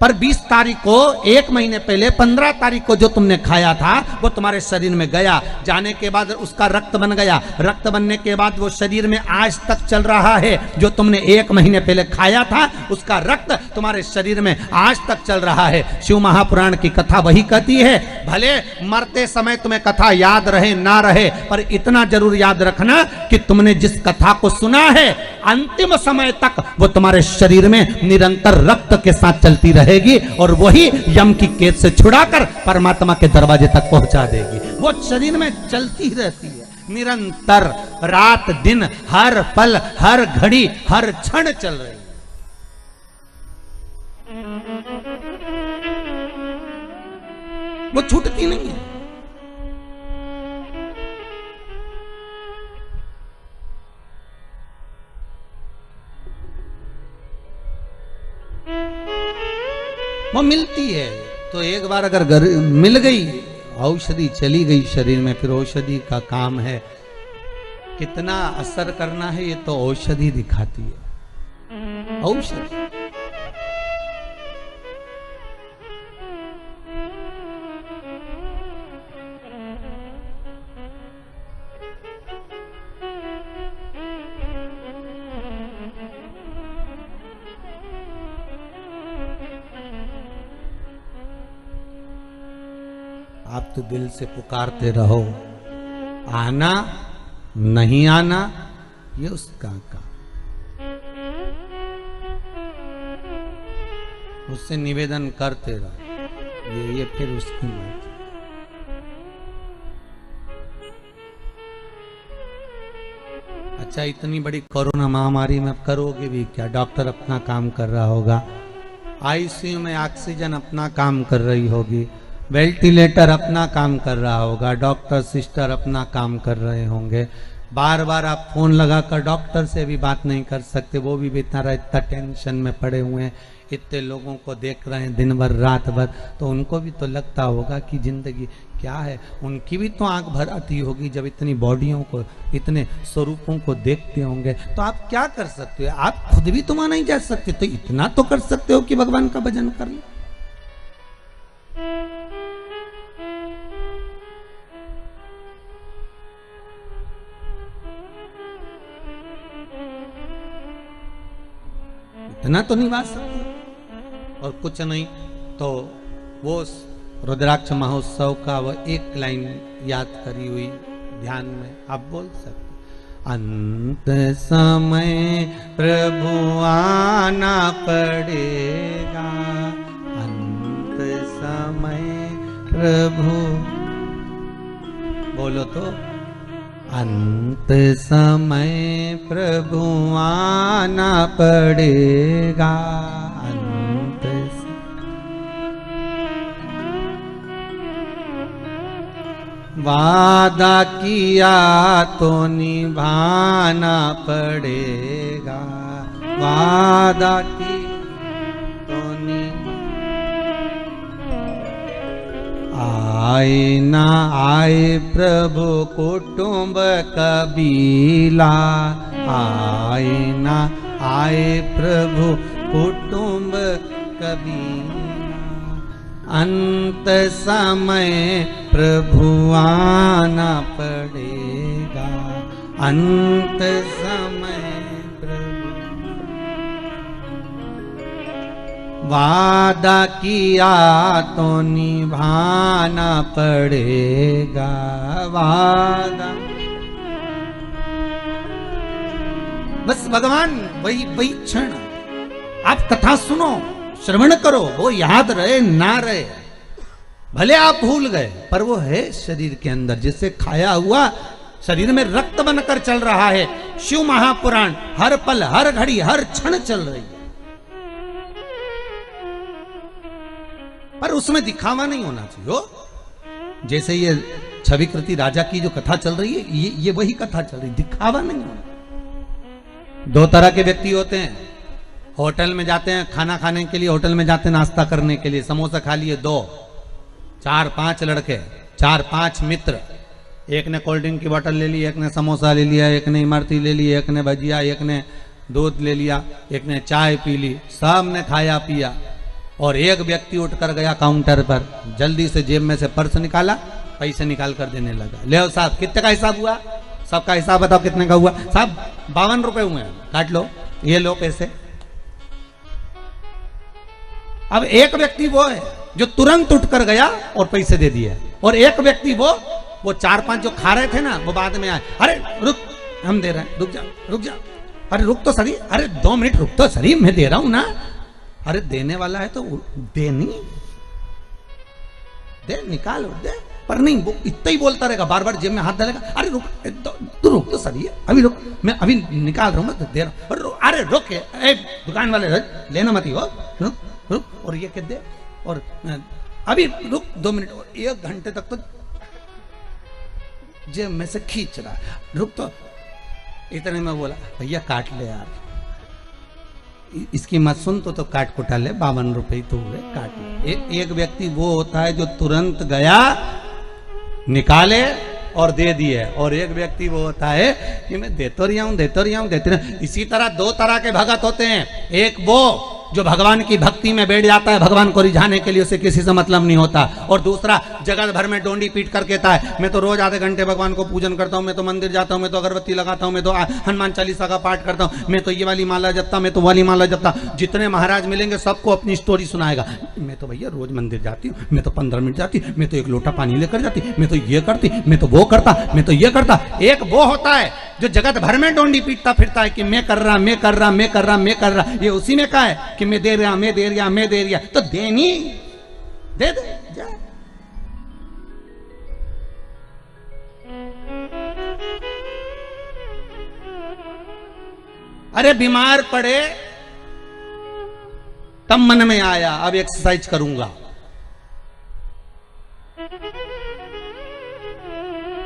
पर 20 तारीख को 1 महीने पहले 15 तारीख को जो तुमने खाया था वो तुम्हारे शरीर में गया, जाने के बाद उसका रक्त बन गया, रक्त बनने के बाद वो शरीर में आज तक चल रहा है। जो तुमने 1 महीने पहले खाया था उसका रक्त तुम्हारे शरीर में आज तक चल रहा है। शिव महापुराण की कथा वही कहती है, भले मरते समय तुम्हें कथा याद रहे ना रहे, पर इतना जरूर याद रखना कि तुमने जिस कथा को सुना है अंतिम समय तक वो तुम्हारे शरीर में निरंतर रक्त के साथ चलती रहेगी, और वही यम की कैद से छुड़ाकर परमात्मा के दरवाजे तक पहुंचा देगी। वो शरीर में चलती रहती है निरंतर, रात दिन, हर पल, हर घड़ी, हर क्षण चल रही है। वो छूटती नहीं है। वो मिलती है तो एक बार अगर मिल गई, औषधि चली गई शरीर में, फिर औषधि का काम है कितना असर करना है, ये तो औषधि दिखाती है। औषधि आप तो दिल से पुकारते रहो, आना नहीं आना ये उसका काम, उससे निवेदन करते रहो, ये फिर उसकी मर्जी। अच्छा, इतनी बड़ी कोरोना महामारी में करोगे भी क्या? डॉक्टर अपना काम कर रहा होगा, आईसीयू में ऑक्सीजन अपना काम कर रही होगी, वेंटिलेटर अपना काम कर रहा होगा, डॉक्टर सिस्टर अपना काम कर रहे होंगे, बार बार आप फोन लगाकर डॉक्टर से भी बात नहीं कर सकते, वो भी बेचारा इतना टेंशन में पड़े हुए हैं, इतने लोगों को देख रहे हैं दिन भर रात भर, तो उनको भी तो लगता होगा कि जिंदगी क्या है। उनकी भी तो आंख भर आती होगी जब इतनी बॉडियों को, इतने स्वरूपों को देखते होंगे। तो आप क्या कर सकते हो? आप खुद भी तो वहां नहीं जा सकते, तो इतना तो कर सकते हो कि भगवान का भजन कर लो। इतना तो निभा सकते, और कुछ नहीं तो वो रुद्राक्ष महोत्सव का वो एक लाइन याद करी हुई ध्यान में आप बोल सकते, अंत समय प्रभु आना पड़ेगा, अंत समय प्रभु, बोलो तो, अंत समय प्रभु आना पड़ेगा, अंत वादा किया तो निभाना पड़ेगा, वादा की तो आए ना आए प्रभु कुटुंब कबीला, आए ना आए प्रभु कुटुंब कबीला, अंत समय प्रभु आना पड़ेगा, अंत समय प्रभु, वादा किया तो निभाना पड़ेगा, वादा। बस भगवान वही क्षण आप कथा सुनो, श्रवण करो, वो याद रहे ना रहे, भले आप भूल गए, पर वो है शरीर के अंदर, जिससे खाया हुआ शरीर में रक्त बनकर चल रहा है। शिव महापुराण हर पल हर घड़ी हर क्षण चल रही है, पर उसमें दिखावा नहीं होना चाहिए हो। जैसे ये छविकृति राजा की जो कथा चल रही है, ये वही कथा चल रही, दिखावा नहीं होना। दो तरह के व्यक्ति होते हैं, होटल में जाते हैं खाना खाने के लिए, होटल में जाते हैं नाश्ता करने के लिए, समोसा खा लिए 2 4 5 लड़के, 4 5 मित्र, एक ने कोल्ड ड्रिंक की बोतल ले ली, एक ने समोसा ले लिया, एक ने इमरती ले ली, एक ने भजिया, एक ने दूध ले लिया, एक ने चाय पी ली, सब ने खाया पिया, और एक व्यक्ति उठकर गया काउंटर पर, जल्दी से जेब में से पर्स निकाला, पैसे निकाल कर देने लगा। ले साहब कितने का हिसाब हुआ? सबका हिसाब बताओ कितने का हुआ? साहब 52 रुपए हुए, काट लो, ये लो पैसे। अब एक व्यक्ति वो है जो तुरंत उठकर गया और पैसे दे दिए, और एक व्यक्ति वो 4 5 जो खा रहे थे ना, वो बाद में आए, अरे रुक, हम दे रहे हैं, रुक जा, अरे रुक तो सही, अरे 2 मिनट रुक तो सही, मैं दे रहा हूं ना। अरे देने वाला है तो दे, नहीं दे, निकाल दे, पर नहीं, वो इतना ही बोलता रहेगा, बार बार जेब में हाथ डालेगा, अरे रुक, तू रुक तो सही है, अभी रुक, मैं अभी निकाल रहा हूँ, मैं दे रहा हूँ, अरे रुक, दुकान वाले लेना मत ही हो, रुक रुक, और ये कह दे, और अभी रुक 2 मिनट, और 1 घंटे तक तो जेब में से खींच रहा, रुक तो। इतने में बोला, भैया काट ले यार, इसकी मत सुन तो काट कुटा ले, 52 रुपए तो हुए, काट ले। एक व्यक्ति वो होता है जो तुरंत गया, निकाले और दे दिए, और एक व्यक्ति वो होता है कि मैं देते रहा हूं, देते रहा हूं, देते रहा। इसी तरह 2 तरह के भगत होते हैं, एक वो जो भगवान की भक्ति में बैठ जाता है, भगवान को रिझाने के लिए, उसे किसी से मतलब नहीं होता, और दूसरा जगत भर में डोंडी पीट कर कहता है, मैं तो रोज आधे घंटे भगवान को पूजन करता हूँ, मैं तो मंदिर जाता हूँ, मैं तो अगरबत्ती लगाता हूँ, मैं तो हनुमान चालीसा का पाठ करता हूँ, मैं तो ये वाली माला जपता, मैं तो वाली माला जपता। जितने महाराज मिलेंगे सबको अपनी स्टोरी सुनाएगा, मैं तो भैया रोज मंदिर जाती हूँ, मैं तो 15 मिनट जाती, मैं तो 1 लोटा पानी लेकर जाती, मैं तो ये करती, मैं तो वो करता, मैं तो ये करता। एक वो होता है जो जगत भर में डोंडी पीटता फिरता है कि मैं कर रहा, मैं कर रहा, मैं कर रहा, मैं कर रहा। ये उसी में कहा है कि मैं दे रहा, मैं दे रहा, मैं दे रहा, तो देनी दे दे जा। अरे बीमार पड़े तब मन में आया अब एक्सरसाइज करूंगा,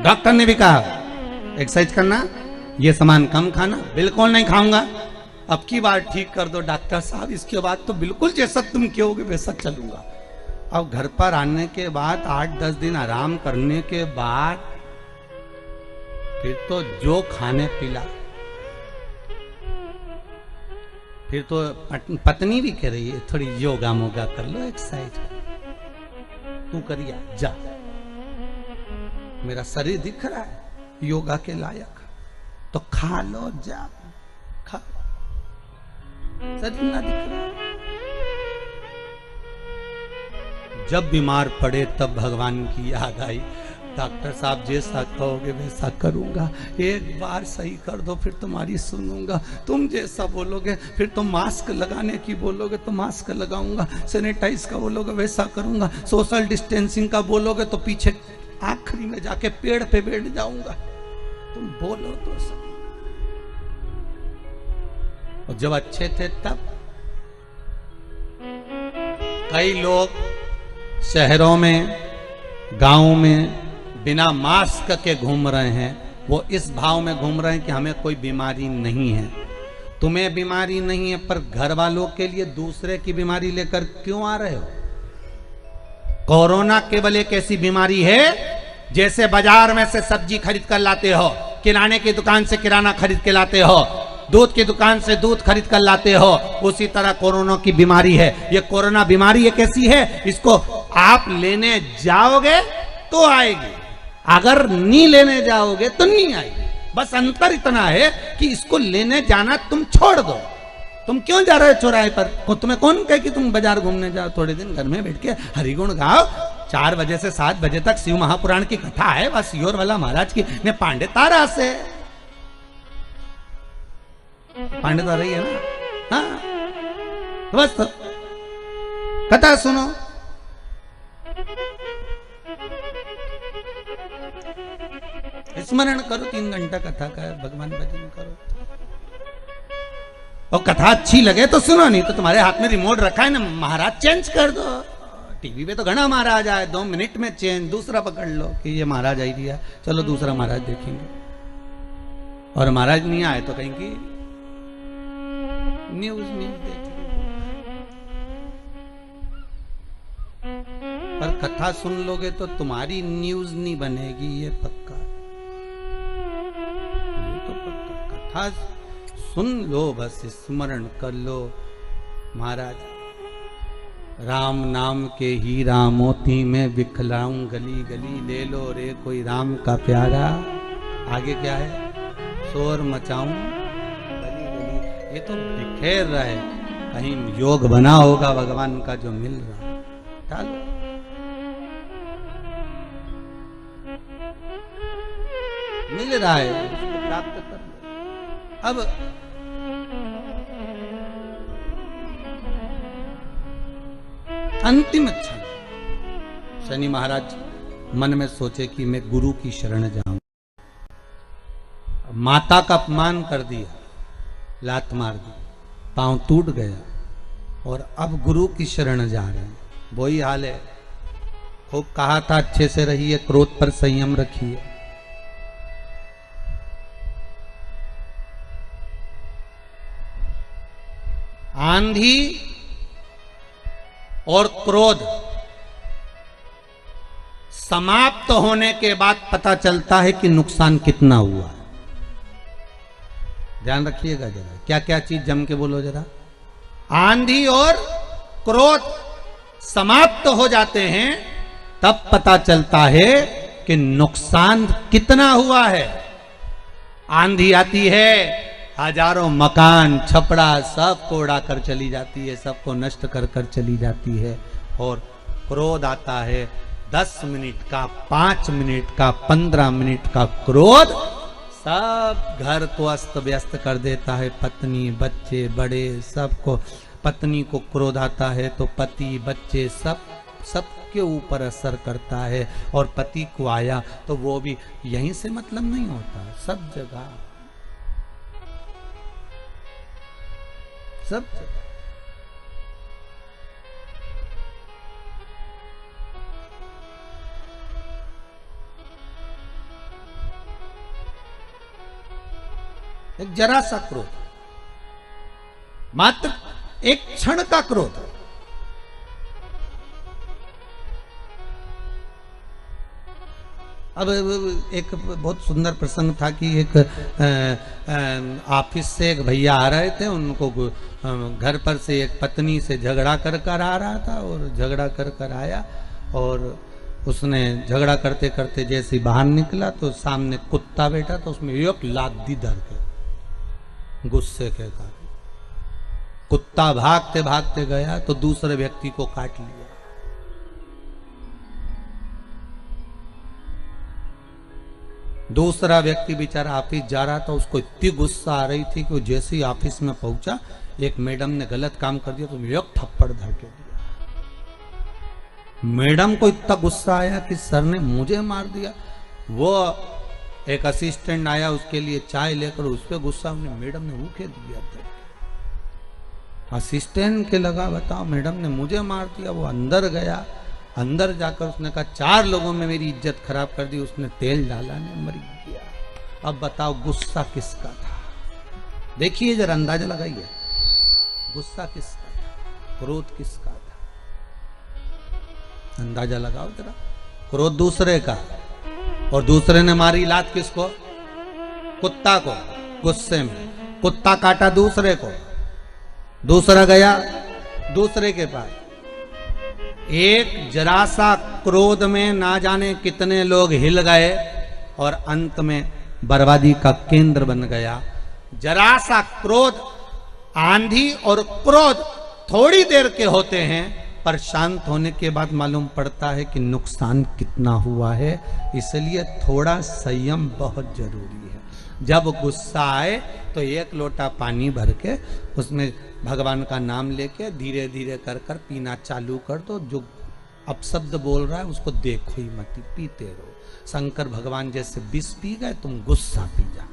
डॉक्टर ने भी कहा एक्सरसाइज करना, ये सामान कम खाना, बिल्कुल नहीं खाऊंगा, अब की बार ठीक कर दो डॉक्टर साहब, इसके बाद तो बिल्कुल जैसा तुम कहोगे वैसा चलूंगा। अब घर पर आने के बाद 8-10 दिन आराम करने के बाद फिर तो जो खाने पिला, फिर तो पत्नी भी कह रही है थोड़ी योगा मोगा कर लो, एक्सरसाइज तू करिया जा, मेरा शरीर दिख रहा है योगा के लायक, तो खा लो, जा खा, शरीर ना दिख रहा है। जब बीमार पड़े तब भगवान की याद आई, डॉक्टर साहब जैसा कहोगे वैसा करूंगा, एक बार सही कर दो फिर तुम्हारी सुनूंगा, तुम जैसा बोलोगे, फिर तुम मास्क लगाने की बोलोगे तो मास्क लगाऊंगा, सैनिटाइज का बोलोगे वैसा करूंगा, सोशल डिस्टेंसिंग का बोलोगे तो पीछे आखिरी में जाके पेड़ पे बैठ जाऊंगा, तुम बोलो तो सही। और जब अच्छे थे तब कई लोग शहरों में, गांव में बिना मास्क के घूम रहे हैं, वो इस भाव में घूम रहे हैं कि हमें कोई बीमारी नहीं है। तुम्हें बीमारी नहीं है, पर घर वालों के लिए दूसरे की बीमारी लेकर क्यों आ रहे हो? कोरोना केवल एक ऐसी बीमारी है, जैसे बाजार में से सब्जी खरीद कर लाते हो, किराने की दुकान से किराना खरीद के लाते हो, दूध की दुकान से दूध खरीद कर लाते हो, उसी तरह कोरोना की बीमारी है। ये कोरोना बीमारी एक ऐसी है, इसको आप लेने जाओगे तो आएगी, अगर नहीं लेने जाओगे तो नहीं आएगी। बस अंतर इतना है कि इसको लेने जाना तुम छोड़ दो। तुम क्यों जा रहे हो चौराहे पर? तुम्हें कौन कहे कि तुम बाजार घूमने जाओ? थोड़े दिन घर में बैठ के हरिगुण गाओ, 4 बजे से 7 बजे तक शिव महापुराण की कथा है, बस सियोर वाला महाराज की ने पांडे तारा से, पांडे तारा ही है ना, हाँ बस तो कथा सुनो। स्मरण करो, 3 घंटा कथा का भगवान भजन करो, और कथा अच्छी लगे तो सुनो, नहीं तो तुम्हारे हाथ में रिमोट रखा है ना, महाराज चेंज कर दो। टीवी पे तो घना महाराज आए, 2 मिनट में चेंज, दूसरा पकड़ लो कि ये महाराज आई दिया, चलो दूसरा महाराज देखेंगे। और महाराज नहीं आए तो कहेंगे न्यूज देख, पर कथा सुन लोगे तो तुम्हारी न्यूज नहीं बनेगी, ये पक्का, ये तो पक्का। कथा सुन लो, बस स्मरण कर लो। महाराज राम नाम के हीरा मोती में बिखलाऊं गली गली, ले लो रे कोई राम का प्यारा। आगे क्या है? शोर मचाऊं गली गली, ये तो बिखेर रहे, कहीं योग बना होगा भगवान का जो मिल रहा है, डालो। मिल रहा है उसको प्राप्त कर लो। अब अंतिम क्षण शनि महाराज मन में सोचे कि मैं गुरु की शरण जाऊं। माता का अपमान कर दिया, लात मार दी, पांव टूट गया, और अब गुरु की शरण जा रहे हैं। वही हाल है, खूब कहा था अच्छे से रहिए, क्रोध पर संयम रखिए। आंधी और क्रोध समाप्त होने के बाद पता चलता है कि नुकसान कितना हुआ है। ध्यान रखिएगा जरा, क्या क्या चीज जम के बोलो जरा। आंधी और क्रोध समाप्त हो जाते हैं तब पता चलता है कि नुकसान कितना हुआ है। आंधी आती है, हजारों मकान छपड़ा सबको उड़ाकर चली जाती है, सबको नष्ट कर कर चली जाती है। और क्रोध आता है, 10 मिनट का, 5 मिनट का, 15 मिनट का क्रोध सब घर को अस्त व्यस्त कर देता है। पत्नी, बच्चे, बड़े, सबको। पत्नी को क्रोध आता है तो पति, बच्चे, सबके ऊपर असर करता है। और पति को आया तो वो भी यहीं से मतलब नहीं होता, सब जगह, सब जगह। एक जरा सा क्रोध, मात्र एक क्षण का क्रोध। अब एक बहुत सुंदर प्रसंग था कि एक ऑफिस से एक भैया आ रहे थे, उनको घर पर से एक पत्नी से झगड़ा कर कर आ रहा था, और झगड़ा कर कर आया, और उसने झगड़ा करते करते जैसे बाहर निकला तो सामने कुत्ता बैठा, तो उसमें एक लात दी धर के गुस्से के कारण। कुत्ता भागते भागते गया तो दूसरे व्यक्ति को काट लिया। दूसरा व्यक्ति बेचारा ऑफिस जा रहा था, उसको इतनी गुस्सा आ रही थी कि वो जैसे ही ऑफिस में पहुंचा, एक मैडम ने गलत काम कर दिया तो एक थप्पड़ धर के दिया। मैडम को इतना गुस्सा आया कि सर ने मुझे मार दिया। वो एक असिस्टेंट आया, उसके लिए चाय लेकर, उस पर गुस्सा मैडम ने मुखे दिया। असिस्टेंट के लगा बताओ मैडम ने मुझे मार दिया। वो अंदर गया, अंदर जाकर उसने कहा 4 लोगों में मेरी इज्जत खराब कर दी, उसने तेल डाला, ने मर गया। अब बताओ गुस्सा किसका था? देखिए जरा, अंदाजा लगाइए, गुस्सा किसका था, क्रोध किसका था? अंदाजा लगाओ जरा। क्रोध दूसरे का, और दूसरे ने मारी लात किसको? कुत्ता को। गुस्से में कुत्ता काटा दूसरे को, दूसरा गया दूसरे के पास। एक जरा सा क्रोध में ना जाने कितने लोग हिल गए, और अंत में बर्बादी का केंद्र बन गया। जरा सा क्रोध, आंधी और क्रोध थोड़ी देर के होते हैं, पर शांत होने के बाद मालूम पड़ता है कि नुकसान कितना हुआ है। इसलिए थोड़ा संयम बहुत जरूरी है। जब गुस्सा आए तो 1 लोटा पानी भर के उसमें भगवान का नाम लेके धीरे धीरे कर कर पीना चालू कर दो। जो अपशब्द बोल रहा है उसको देखो ही मत, पीते रहो। शंकर भगवान जैसे विष पी गए, तुम गुस्सा पी जा।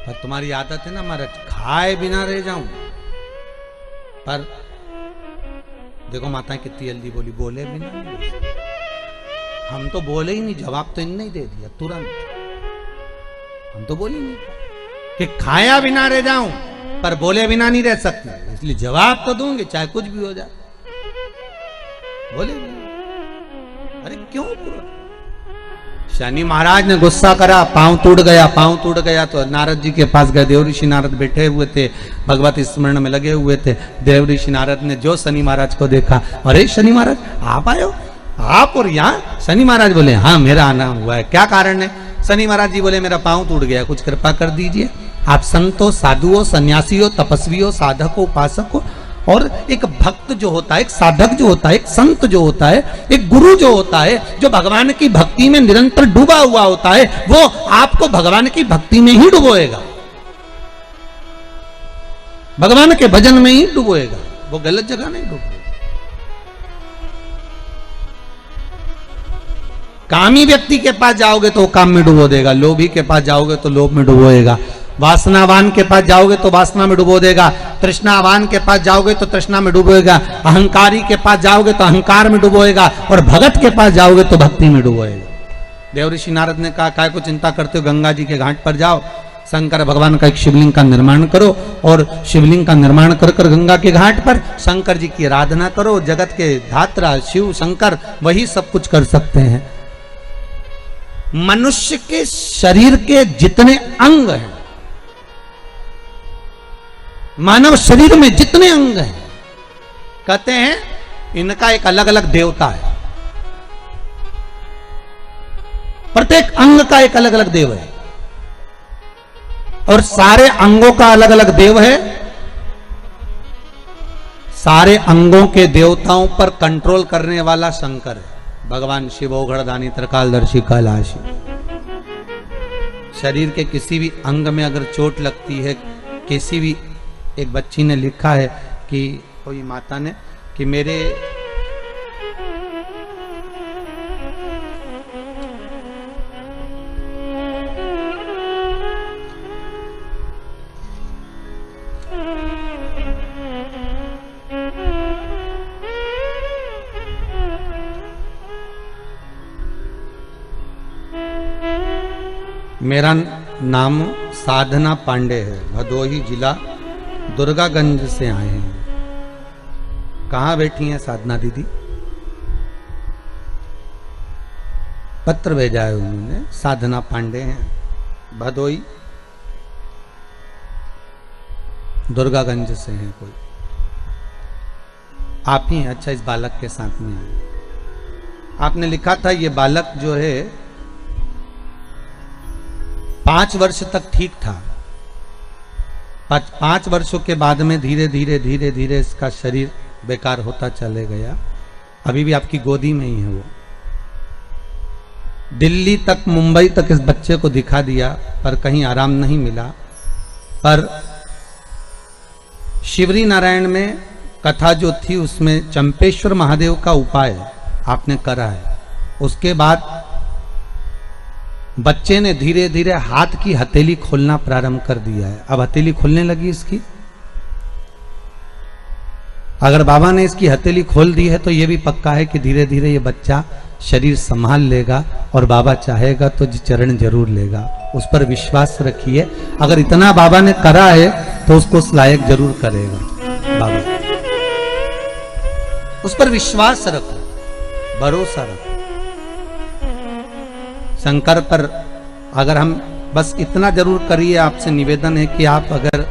पर तुम्हारी आदत है ना महाराज, खाए बिना रह जाऊं। पर देखो माता कितनी जल्दी बोली, बोले बिना नहीं। हम तो बोले ही नहीं, जवाब तो इनने ही दे दिया तुरंत। हम तो बोले नहीं कि खाया बिना रह जाऊं, पर बोले बिना नहीं रह सकते, इसलिए जवाब तो दूंगे चाहे कुछ भी हो जाए। बोले बिना, अरे क्यों? शनि महाराज ने गुस्सा करा, पांव टूट गया। पांव टूट गया तो नारद जी के पास गए। देव ऋषि नारद बैठे हुए थे, भगवत स्मरण में लगे हुए थे। देव ऋषि नारद ने जो शनि महाराज को देखा, अरे शनि महाराज आप आए हो, आप और यहाँ? शनि महाराज बोले हाँ मेरा आना हुआ है, क्या कारण है? शनि महाराज जी बोले मेरा पांव टूट गया, कुछ कृपा कर दीजिए। आप संत हो, साधु हो, सन्यासी हो, तपस्वी हो, साधक हो, उपासक हो, और एक भक्त जो होता है, एक साधक जो होता है, एक संत जो होता है, एक गुरु जो होता है, जो भगवान की भक्ति में निरंतर डूबा हुआ होता है, वो आपको भगवान की भक्ति में ही डुबोएगा, भगवान के भजन में ही डुबोएगा, वो गलत जगह नहीं डुबोएगा। कामी व्यक्ति के पास जाओगे तो वो काम में डुबो देगा, लोभी के पास जाओगे तो लोभ में डुबोएगा, वासनावान के पास जाओगे तो वासना में डुबो देगा, तृष्णावान के पास जाओगे तो तृष्णा में डुबोएगा, अहंकारी के पास जाओगे तो अहंकार में डुबोएगा, और भगत के पास जाओगे तो भक्ति में डुबोएगा। देव ऋषि नारद ने कहा काय को चिंता करते हो, गंगा जी के घाट पर जाओ, शंकर भगवान का एक शिवलिंग का निर्माण करो, और शिवलिंग का निर्माण कर कर गंगा के घाट पर शंकर जी की आराधना करो। जगत के धात्रा शिव शंकर वही सब कुछ कर सकते हैं। मनुष्य के शरीर के जितने अंग हैं, मानव शरीर में जितने अंग हैं, कहते हैं इनका एक अलग अलग देवता है। प्रत्येक अंग का एक अलग अलग देव है, और सारे अंगों का अलग अलग देव है। सारे अंगों के देवताओं पर कंट्रोल करने वाला शंकर है, भगवान शिव औघड़दानी त्रिकालदर्शी कैलाशी। शरीर के किसी भी अंग में अगर चोट लगती है, किसी भी, एक बच्ची ने लिखा है कि कोई माता ने कि मेरे मेरा नाम साधना पांडे है, भदोही जिला दुर्गागंज से आए हैं। कहाँ बैठी हैं साधना दीदी? पत्र भेजा है उन्होंने, साधना पांडे हैं, भदोही दुर्गागंज से हैं कोई। आप ही हैं? अच्छा, इस बालक के साथ में आए। आपने लिखा था ये बालक जो है 5 वर्ष तक ठीक था, 5 वर्षों के बाद में धीरे धीरे धीरे धीरे इसका शरीर बेकार होता चले गया। अभी भी आपकी गोदी में ही है वो। दिल्ली तक, मुंबई तक इस बच्चे को दिखा दिया पर कहीं आराम नहीं मिला। पर शिवरी नारायण में कथा जो थी उसमें चंपेश्वर महादेव का उपाय आपने करा है। उसके बाद बच्चे ने धीरे धीरे हाथ की हथेली खोलना प्रारंभ कर दिया है। अब हथेली खुलने लगी इसकी। अगर बाबा ने इसकी हथेली खोल दी है तो यह भी पक्का है कि धीरे धीरे ये बच्चा शरीर संभाल लेगा और बाबा चाहेगा तो चरण जरूर लेगा। उस पर विश्वास रखिए। अगर इतना बाबा ने करा है तो उसको उस लायक जरूर करेगा बाबा। उस पर विश्वास रखो, भरोसा रखो। शंकर पर अगर हम बस इतना जरूर करिए, आपसे निवेदन है कि आप अगर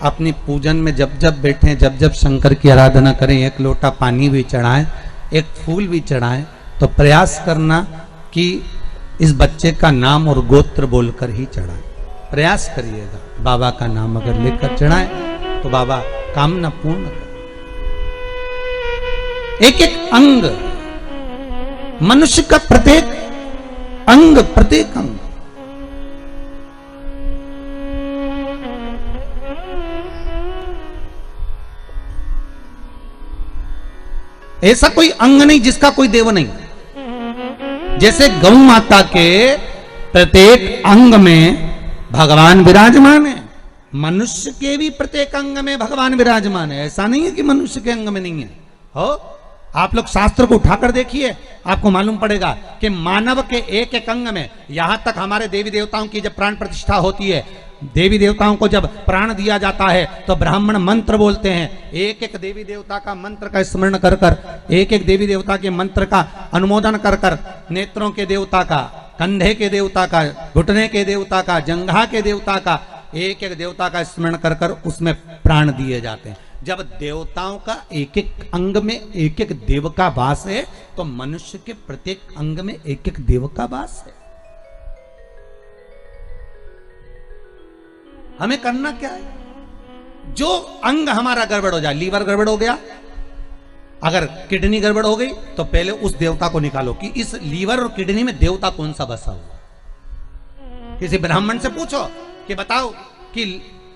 अपनी पूजन में जब जब बैठें, जब जब शंकर की आराधना करें, एक लोटा पानी भी चढ़ाएं, एक फूल भी चढ़ाएं, तो प्रयास करना कि इस बच्चे का नाम और गोत्र बोलकर ही चढ़ाएं। प्रयास करिएगा। बाबा का नाम अगर लेकर चढ़ाएं तो बाबा कामना पूर्ण करें। एक एक अंग, मनुष्य का प्रत्येक अंग, प्रत्येक अंग ऐसा कोई अंग नहीं जिसका कोई देव नहीं। जैसे गौ माता के प्रत्येक अंग में भगवान विराजमान है, मनुष्य के भी प्रत्येक अंग में भगवान विराजमान है। ऐसा नहीं है कि मनुष्य के अंग में नहीं है। हो, आप लोग शास्त्र को उठाकर देखिए, आपको मालूम पड़ेगा कि मानव के एक एक अंग में, यहां तक हमारे देवी देवताओं की जब प्राण प्रतिष्ठा होती है, देवी देवताओं को जब प्राण दिया जाता है तो ब्राह्मण मंत्र बोलते हैं। एक एक देवी देवता का मंत्र का स्मरण कर कर, एक एक देवी देवता के मंत्र का अनुमोदन कर कर, नेत्रों के देवता का, कंधे के देवता का, घुटने के देवता का, जंघा के देवता का, एक एक देवता का स्मरण कर कर उसमें प्राण दिए जाते हैं। जब देवताओं का एक एक अंग में एक एक देव का वास है तो मनुष्य के प्रत्येक अंग में एक एक देव का वास है। हमें करना क्या है? जो अंग हमारा गड़बड़ हो जाए, लीवर गड़बड़ हो गया, अगर किडनी गड़बड़ हो गई तो पहले उस देवता को निकालो कि इस लीवर और किडनी में देवता कौन सा बसा हुआ। किसी ब्राह्मण से पूछो कि बताओ कि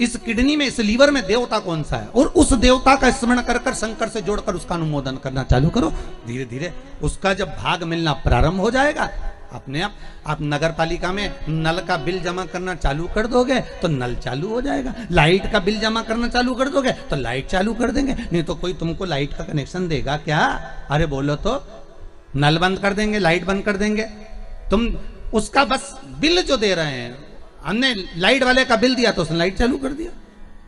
इस किडनी में, इस लीवर में देवता कौन सा है, और उस देवता का स्मरण कर कर शंकर से जोड़कर उसका अनुमोदन करना चालू करो। धीरे धीरे उसका जब भाग मिलना प्रारंभ हो जाएगा, अपने आप नगर पालिका में नल का बिल जमा करना चालू कर दोगे तो नल चालू हो जाएगा। लाइट का बिल जमा करना चालू कर दोगे तो लाइट चालू कर देंगे। नहीं तो कोई तुमको लाइट का कनेक्शन देगा क्या? अरे बोलो तो नल बंद कर देंगे, लाइट बंद कर देंगे। तुम उसका बस बिल जो दे रहे हैं, हमने लाइट वाले का बिल दिया तो उसने लाइट चालू कर दिया,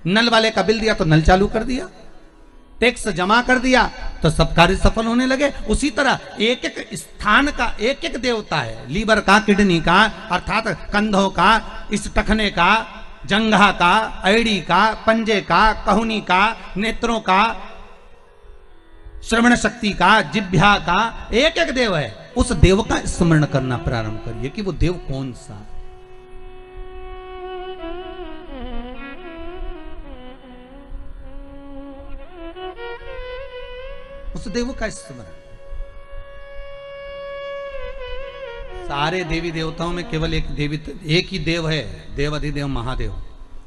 नल वाले का बिल दिया तो नल चालू कर दिया, टैक्स जमा कर दिया तो सब कार्य सफल होने लगे। उसी तरह एक एक स्थान का एक एक देवता है, लीवर का, किडनी का, अर्थात कंधों का, इस टखने का, जंघा का, ऐड़ी का, पंजे का, कहुनी का, नेत्रों का, श्रवण शक्ति का, जिह्वा का, एक एक देव है। उस देव का स्मरण करना प्रारंभ करिए कि वो देव कौन सा। उस देव का स्मरण। सारे देवी देवताओं में केवल एक ही देव है, देव अधिदेव महादेव,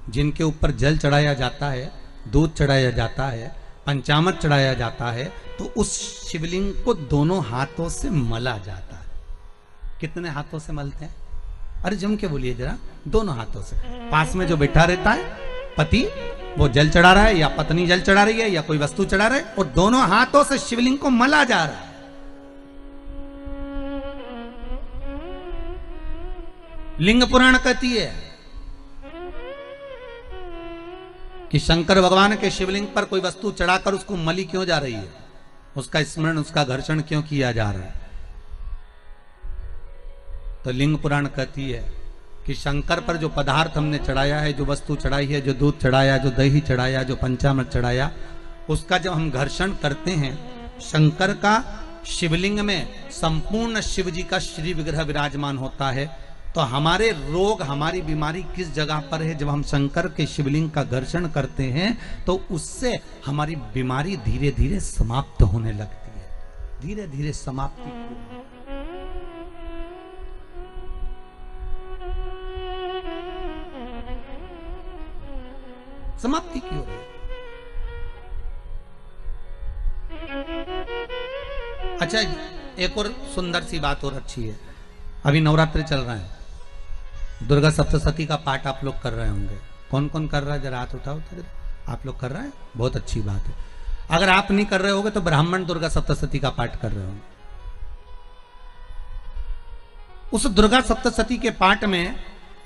जिनके ऊपर जल चढ़ाया जाता है, दूध चढ़ाया जाता है, पंचामृत चढ़ाया जाता है, तो उस शिवलिंग को दोनों हाथों से मला जाता है। कितने हाथों से मलते हैं? अरे जम के बोलिए जरा। दोनों हाथों से। पास में जो बैठा रहता है पति, वो जल चढ़ा रहा है या पत्नी जल चढ़ा रही है या कोई वस्तु चढ़ा रहा है, और दोनों हाथों से शिवलिंग को मला जा रहा है। लिंग पुराण कहती है कि शंकर भगवान के शिवलिंग पर कोई वस्तु चढ़ाकर उसको मली क्यों जा रही है, उसका स्मरण, उसका घर्षण क्यों किया जा रहा है। तो लिंग पुराण कहती है कि शंकर पर जो पदार्थ हमने चढ़ाया है, जो वस्तु चढ़ाई है, जो दूध चढ़ाया, जो दही चढ़ाया, जो पंचामृत चढ़ाया, उसका जब हम घर्षण करते हैं, शंकर का शिवलिंग में संपूर्ण शिव जी का श्री विग्रह विराजमान होता है। तो हमारे रोग, हमारी बीमारी किस जगह पर है, जब हम शंकर के शिवलिंग का घर्षण करते हैं तो उससे हमारी बीमारी धीरे धीरे समाप्त होने लगती है। धीरे धीरे समाप्ति समाप्ति क्यों है? अच्छा, एक और सुंदर सी बात और अच्छी है। अभी नवरात्रि चल रहा है, दुर्गा सप्तशती का पाठ आप लोग कर रहे होंगे। कौन कौन कर रहा है, जरा हाथ उठाओ तो। आप लोग कर रहे हैं, बहुत अच्छी बात है। अगर आप नहीं कर रहे होगे तो ब्राह्मण दुर्गा सप्तशती का पाठ कर रहे होंगे। उस दुर्गा सप्तशती के पाठ में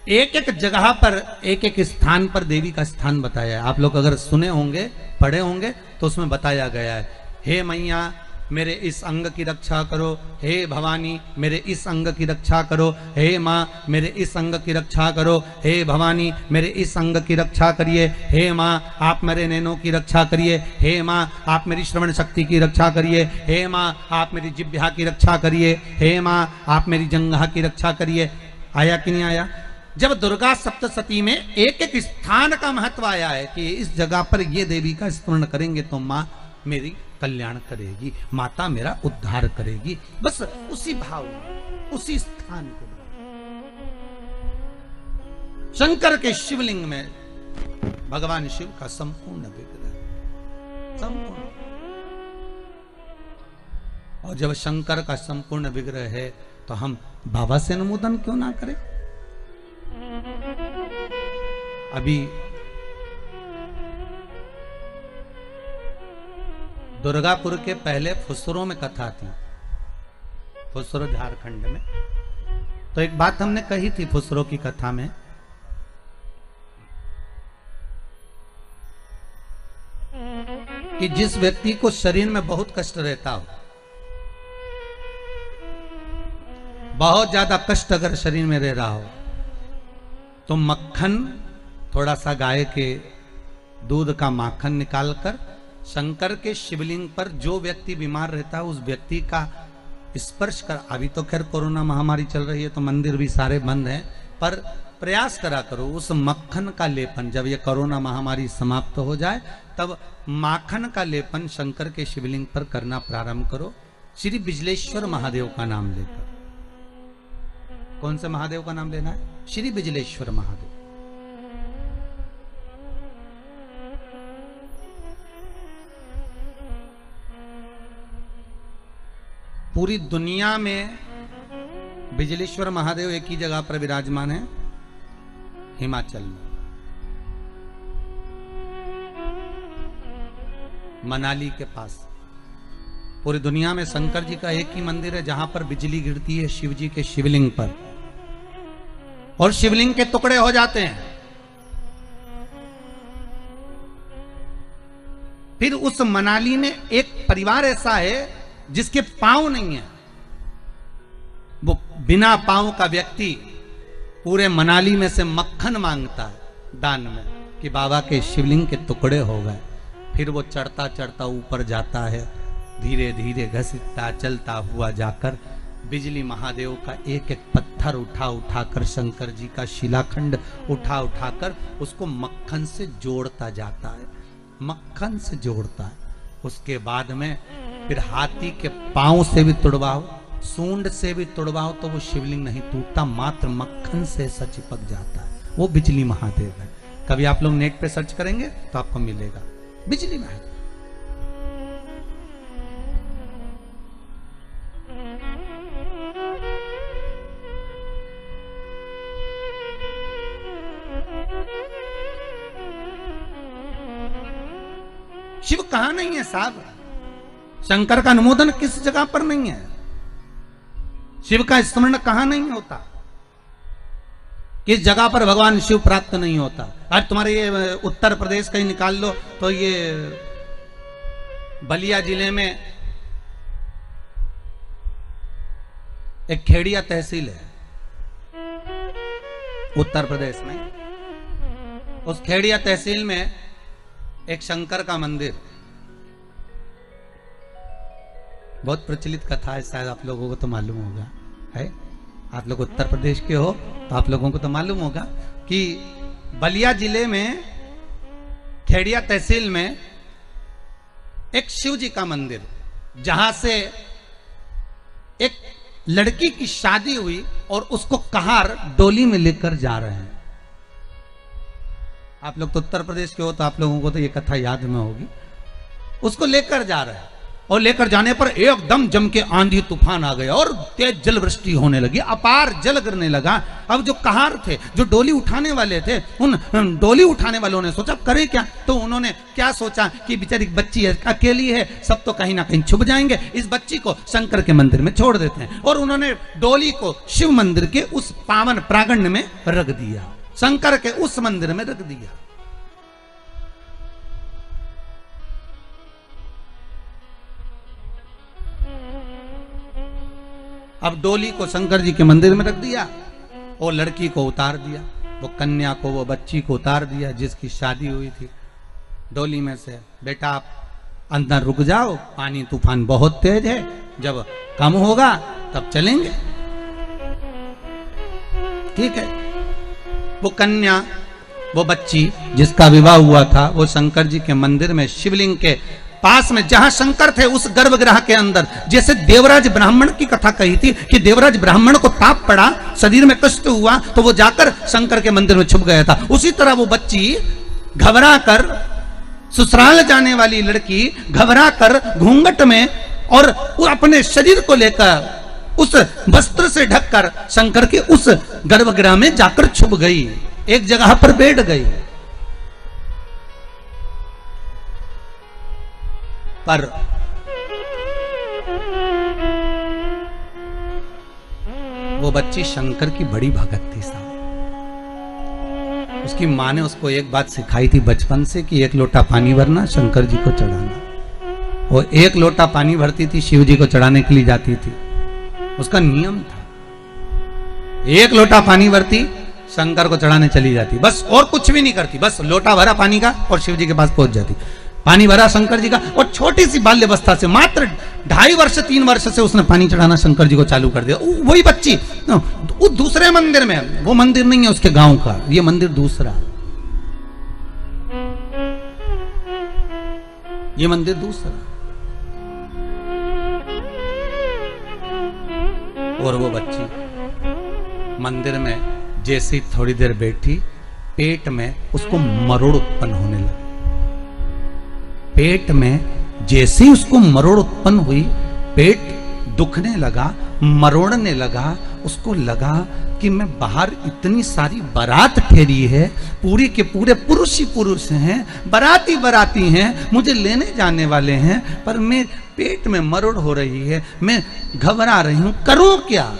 एक एक जगह पर, एक एक स्थान पर देवी का स्थान बताया है। आप लोग अगर सुने होंगे, पढ़े होंगे तो उसमें बताया गया है, हे मैया मेरे इस अंग की रक्षा करो, हे भवानी मेरे इस अंग की रक्षा करो, हे माँ मेरे इस अंग की रक्षा करो, हे भवानी मेरे इस अंग की रक्षा करिए, हे माँ आप मेरे नैनों की रक्षा करिए, हे माँ आप मेरी श्रवण शक्ति की रक्षा करिए, हे माँ आप मेरी जिह्वा की रक्षा करिए, हे माँ आप मेरी जंघा की रक्षा करिए। आया कि नहीं आया? जब दुर्गा सप्तशती में एक एक स्थान का महत्व आया है कि इस जगह पर ये देवी का स्मरण करेंगे तो माँ मेरी कल्याण करेगी, माता मेरा उद्धार करेगी। बस उसी भाव में, उसी स्थान को शंकर के शिवलिंग में भगवान शिव का संपूर्ण विग्रह, संपूर्ण। और जब शंकर का संपूर्ण विग्रह है तो हम बाबा से अनुमोदन क्यों ना करें? अभी दुर्गापुर के पहले फुसरो में कथा थी, फुसरो झारखंड में। तो एक बात हमने कही थी फुसरो की कथा में कि जिस व्यक्ति को शरीर में बहुत कष्ट रहता हो, बहुत ज्यादा कष्ट अगर शरीर में रह रहा हो, तो मक्खन, थोड़ा सा गाय के दूध का माखन निकालकर शंकर के शिवलिंग पर जो व्यक्ति बीमार रहता है उस व्यक्ति का स्पर्श कर। अभी तो खैर कोरोना महामारी चल रही है तो मंदिर भी सारे बंद हैं, पर प्रयास करा करो उस मक्खन का लेपन। जब ये कोरोना महामारी समाप्त हो जाए तब माखन का लेपन शंकर के शिवलिंग पर करना प्रारंभ करो, श्री बिजलेश्वर महादेव का नाम लेकर। कौन से महादेव का नाम लेना है? श्री बिजलेश्वर महादेव। पूरी दुनिया में बिजलेश्वर महादेव एक ही जगह पर विराजमान है, हिमाचल में, मनाली के पास। पूरी दुनिया में शंकर जी का एक ही मंदिर है जहां पर बिजली गिरती है शिव जी के शिवलिंग पर और शिवलिंग के टुकड़े हो जाते हैं। फिर उस मनाली में एक परिवार ऐसा है जिसके पांव नहीं है, वो बिना पांव का व्यक्ति पूरे मनाली में से मक्खन मांगता है दान में कि बाबा के शिवलिंग के टुकड़े हो गए। फिर वो चढ़ता चढ़ता ऊपर जाता है, धीरे धीरे घसीटता चलता हुआ जाकर बिजली महादेव का एक एक पत्थर उठा उठाकर, शंकर जी का शिलाखंड उठा उठाकर उसको मक्खन से जोड़ता जाता है, मक्खन से जोड़ता है। उसके बाद में फिर हाथी के पांव से भी तुड़वाओ, सूंड से भी तुड़वाओ तो वो शिवलिंग नहीं टूटता, मात्र मक्खन से ऐसा चिपक जाता है। वो बिजली महादेव है। कभी आप लोग नेट पे सर्च करेंगे तो आपको मिलेगा बिजली महादेव। शिव कहां नहीं है साहब? शंकर का अनुमोदन किस जगह पर नहीं है? शिव का स्मरण कहां नहीं होता? किस जगह पर भगवान शिव प्राप्त नहीं होता। आज तुम्हारे ये उत्तर प्रदेश कहीं निकाल लो तो ये बलिया जिले में एक खेड़िया तहसील है उत्तर प्रदेश में। उस खेड़िया तहसील में एक शंकर का मंदिर, बहुत प्रचलित कथा है, शायद आप लोगों को तो मालूम होगा, है आप लोग उत्तर प्रदेश के हो तो आप लोगों को तो मालूम होगा कि बलिया जिले में खेड़िया तहसील में एक शिव जी का मंदिर, जहां से एक लड़की की शादी हुई और उसको कहार डोली में लेकर जा रहे हैं। आप लोग तो उत्तर प्रदेश के हो तो आप लोगों को तो ये कथा याद में होगी। उसको लेकर जा रहे हैं और लेकर जाने पर एकदम जम के आंधी तूफान आ गया और तेज जल वृष्टि होने लगी, अपार जल गिरने लगा। अब जो कहार थे, जो डोली उठाने वाले थे, उन डोली उठाने वालों ने सोचा करें क्या। तो उन्होंने क्या सोचा कि बेचारी बच्ची है, अकेली है, सब तो कहीं ना कहीं छुप जाएंगे, इस बच्ची को शंकर के मंदिर में छोड़ देते हैं। और उन्होंने डोली को शिव मंदिर के उस पावन प्रांगण में रख दिया, शंकर के उस मंदिर में रख दिया। अब डोली को शंकर जी के मंदिर में रख दिया और लड़की को उतार दिया, वो कन्या को, वो बच्ची को उतार दिया जिसकी शादी हुई थी डोली में से। बेटा आप अंदर रुक जाओ, पानी तूफान बहुत तेज है, जब कम होगा तब चलेंगे। ठीक है। वो कन्या, वो बच्ची जिसका विवाह हुआ था, वो शंकर जी के मंदिर में शिवलिंग के पास में, जहां शंकर थे उस गर्भगृह के अंदर, जैसे देवराज ब्राह्मण की कथा कही थी कि देवराज ब्राह्मण को ताप पड़ा, शरीर में कष्ट हुआ तो वो जाकर शंकर के मंदिर में छुप गया था। उसी तरह वो बच्ची घबरा कर, ससुराल जाने वाली लड़की घबरा कर घूंघट में और अपने शरीर को लेकर उस वस्त्र से ढककर शंकर के उस गर्भगृह में जाकर छुप गई, एक जगह पर बैठ गई। पर वो बच्ची शंकर की बड़ी भगत थी साहब। उसकी माँ ने उसको एक बात सिखाई थी बचपन से कि एक लोटा पानी भरना, शंकर जी को चढ़ाना। वो एक लोटा पानी भरती थी, शिव जी को चढ़ाने के लिए जाती थी, उसका नियम था। एक लोटा पानी भरती, शंकर को चढ़ाने चली जाती, बस और कुछ भी नहीं करती, बस लोटा भरा पानी का और शिव जी के पास पहुंच जाती। पानी भरा शंकर जी का और छोटी सी बाल्यावस्था से, मात्र 2.5 वर्ष 3 वर्ष से उसने पानी चढ़ाना शंकर जी को चालू कर दिया। वही बच्ची वो दूसरे मंदिर में, वो मंदिर नहीं है उसके गांव का, ये मंदिर दूसरा, ये मंदिर दूसरा। और वो बच्ची मंदिर में जैसे थोड़ी देर बैठी, पेट में उसको मरोड़ उत्पन्न होने लगा। पेट में जैसे ही उसको मरोड़ उत्पन्न हुई, पेट दुखने लगा, मरोड़ने लगा। उसको लगा कि मैं बाहर इतनी सारी बारात ठहरी है, पूरी के पूरे पुरुष ही पुरुष हैं, बाराती बाराती हैं, मुझे लेने जाने वाले हैं, पर मैं पेट में मरोड़ हो रही है, मैं घबरा रही हूं, करूं क्या।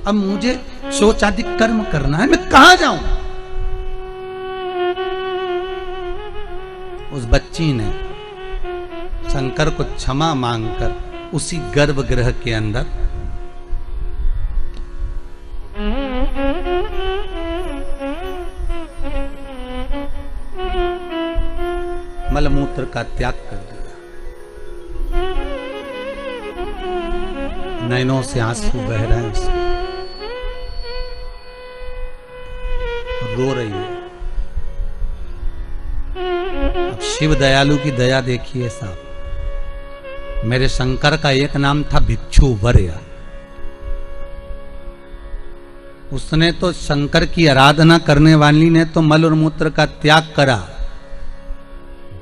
अब मुझे शौचादि कर्म करना है, मैं कहां जाऊं। उस बच्ची ने शंकर को क्षमा मांगकर उसी गर्भगृह के अंदर मलमूत्र का त्याग कर दिया। नैनों से आंसू बह रहे हैं, रो रही है। अब शिव दयालु की दया देखिए साहब। मेरे शंकर का एक नाम था भिक्षु वर्य। उसने तो शंकर की आराधना करने वाली ने तो मल और मूत्र का त्याग करा,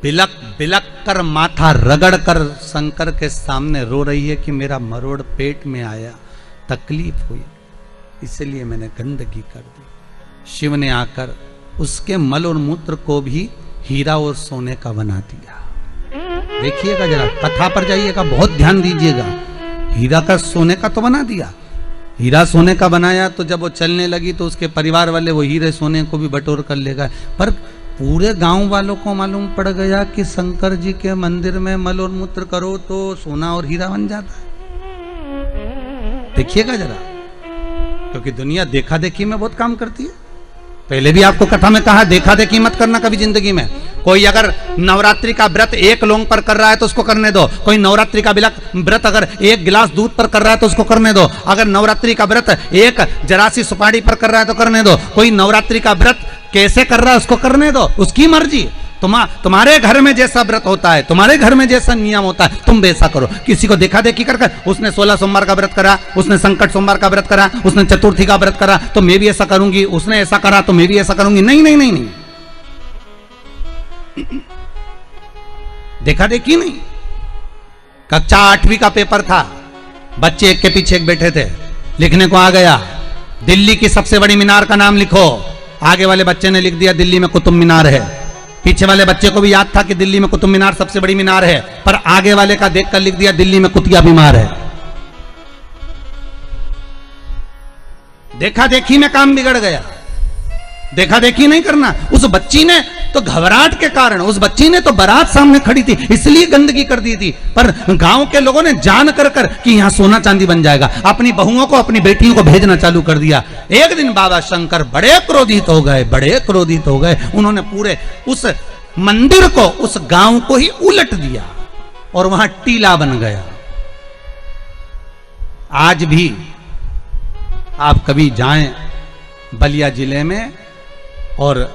बिलक बिलक कर माथा रगड़ कर शंकर के सामने रो रही है कि मेरा मरोड़ पेट में आया, तकलीफ हुई, इसलिए मैंने गंदगी कर दी। शिव ने आकर उसके मल और मूत्र को भी हीरा और सोने का बना दिया। देखिएगा जरा, कथा पर जाइएगा, बहुत ध्यान दीजिएगा। हीरा का सोने का तो बना दिया, हीरा सोने का बनाया तो जब वो चलने लगी तो उसके परिवार वाले वो हीरे सोने को भी बटोर कर ले गए। पर पूरे गांव वालों को मालूम पड़ गया कि शंकर जी के मंदिर में मल और मूत्र करो तो सोना और हीरा बन जाता है। देखिएगा जरा, क्योंकि दुनिया देखा देखी में बहुत काम करती है। पहले भी आपको कथा में कहा, देखा देखी मत करना कभी जिंदगी में। कोई अगर नवरात्रि का व्रत एक लौंग पर कर रहा है तो उसको करने दो। कोई नवरात्रि का व्रत अगर एक गिलास दूध पर कर रहा है तो उसको करने दो। अगर नवरात्रि का व्रत एक जरासी सुपारी पर कर रहा है तो करने दो। कोई नवरात्रि का व्रत कैसे कर रहा है उसको करने दो, उसकी मर्जी। तुम्हारे घर में जैसा व्रत होता है, तुम्हारे घर में जैसा नियम होता है, तुम वैसा करो। किसी को देखा देखी कर उसने 16 सोमवार का व्रत करा, उसने संकट सोमवार का व्रत करा, उसने चतुर्थी का व्रत करा तो मैं भी ऐसा करूंगी, उसने ऐसा करा तो मैं भी ऐसा करूंगी। नहीं नहीं नहीं नहीं, देखा देखी नहीं। कक्षा 8वीं का पेपर था, बच्चे एक के पीछे एक बैठे थे, लिखने को आ गया दिल्ली की सबसे बड़ी मीनार का नाम लिखो। आगे वाले बच्चे ने लिख दिया दिल्ली में कुतुब मीनार है। पीछे वाले बच्चे को भी याद था कि दिल्ली में कुतुब मीनार सबसे बड़ी मीनार है, पर आगे वाले का देखकर लिख दिया दिल्ली में कुतिया बीमार है। देखा देखी में काम बिगड़ गया। देखा देखी नहीं करना। उस बच्ची ने तो घबराहट के कारण, उस बच्ची ने तो बारात सामने खड़ी थी इसलिए गंदगी कर दी थी, पर गांव के लोगों ने जान कर कि यहां सोना चांदी बन जाएगा, अपनी बहुओं को अपनी बेटियों को भेजना चालू कर दिया। एक दिन बाबा शंकर बड़े क्रोधित हो गए, बड़े क्रोधित हो गए। उन्होंने पूरे उस मंदिर को, उस गांव को ही उलट दिया और वहां टीला बन गया। आज भी आप कभी जाएं बलिया जिले में और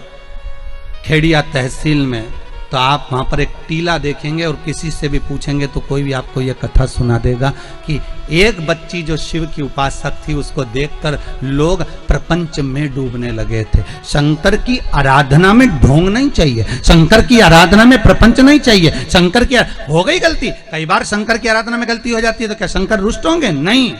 खेड़िया तहसील में तो आप वहां पर एक टीला देखेंगे और किसी से भी पूछेंगे तो कोई भी आपको यह कथा सुना देगा कि एक बच्ची जो शिव की उपासक थी उसको देखकर लोग प्रपंच में डूबने लगे थे। शंकर की आराधना में ढोंग नहीं चाहिए, शंकर की आराधना में प्रपंच नहीं चाहिए। शंकर की हो गई गलती, कई बार शंकर की आराधना में गलती हो जाती है तो क्या शंकर रुष्ट होंगे? नहीं।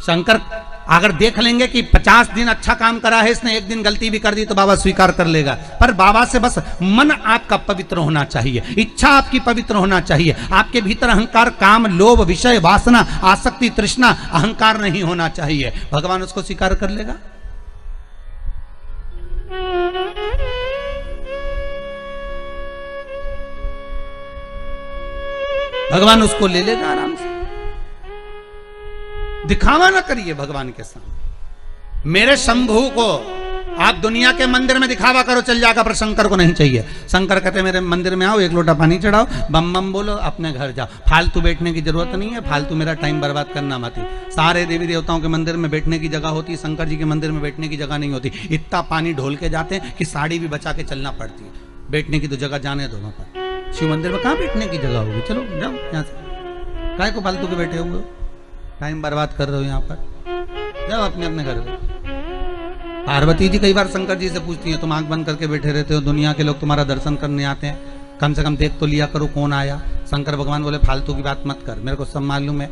शंकर अगर देख लेंगे कि 50 दिन अच्छा काम करा है इसने, एक दिन गलती भी कर दी तो बाबा स्वीकार कर लेगा। पर बाबा से बस मन आपका पवित्र होना चाहिए, इच्छा आपकी पवित्र होना चाहिए। आपके भीतर अहंकार, काम, लोभ, विषय, वासना, आसक्ति, तृष्णा, अहंकार नहीं होना चाहिए। भगवान उसको स्वीकार कर लेगा। भगवान उसको ले लेगा आराम से। दिखावा ना करिए भगवान के सामने। मेरे शंभू को आप दुनिया के मंदिर में दिखावा करो चल जाएगा, पर शंकर को नहीं चाहिए। शंकर कहते मेरे मंदिर में आओ, एक लोटा पानी चढ़ाओ, बम बम बोलो, अपने घर जाओ। फालतू बैठने की जरूरत नहीं है, फालतू मेरा टाइम बर्बाद करना मत। सारे देवी देवताओं के मंदिर में बैठने की जगह होती, शंकर जी के मंदिर में बैठने की जगह नहीं होती। इतना पानी ढोल के जाते हैं कि साड़ी भी बचा के चलना पड़ती है। बैठने की तो जगह जाने दो। वहां पर शिव मंदिर में कहाँ बैठने की जगह होगी? चलो जाओ यहाँ से, काय को फालतू के बैठे हुए, टाइम बर्बाद कर रहे हो यहाँ पर, जाओ अपने अपने घर में। पार्वती जी कई बार शंकर जी से पूछती हैं, तुम आंख बंद करके बैठे रहते हो, दुनिया के लोग तुम्हारा दर्शन करने आते हैं, कम से कम देख तो लिया करो कौन आया। शंकर भगवान बोले फालतू की बात मत कर, मेरे को सब मालूम है,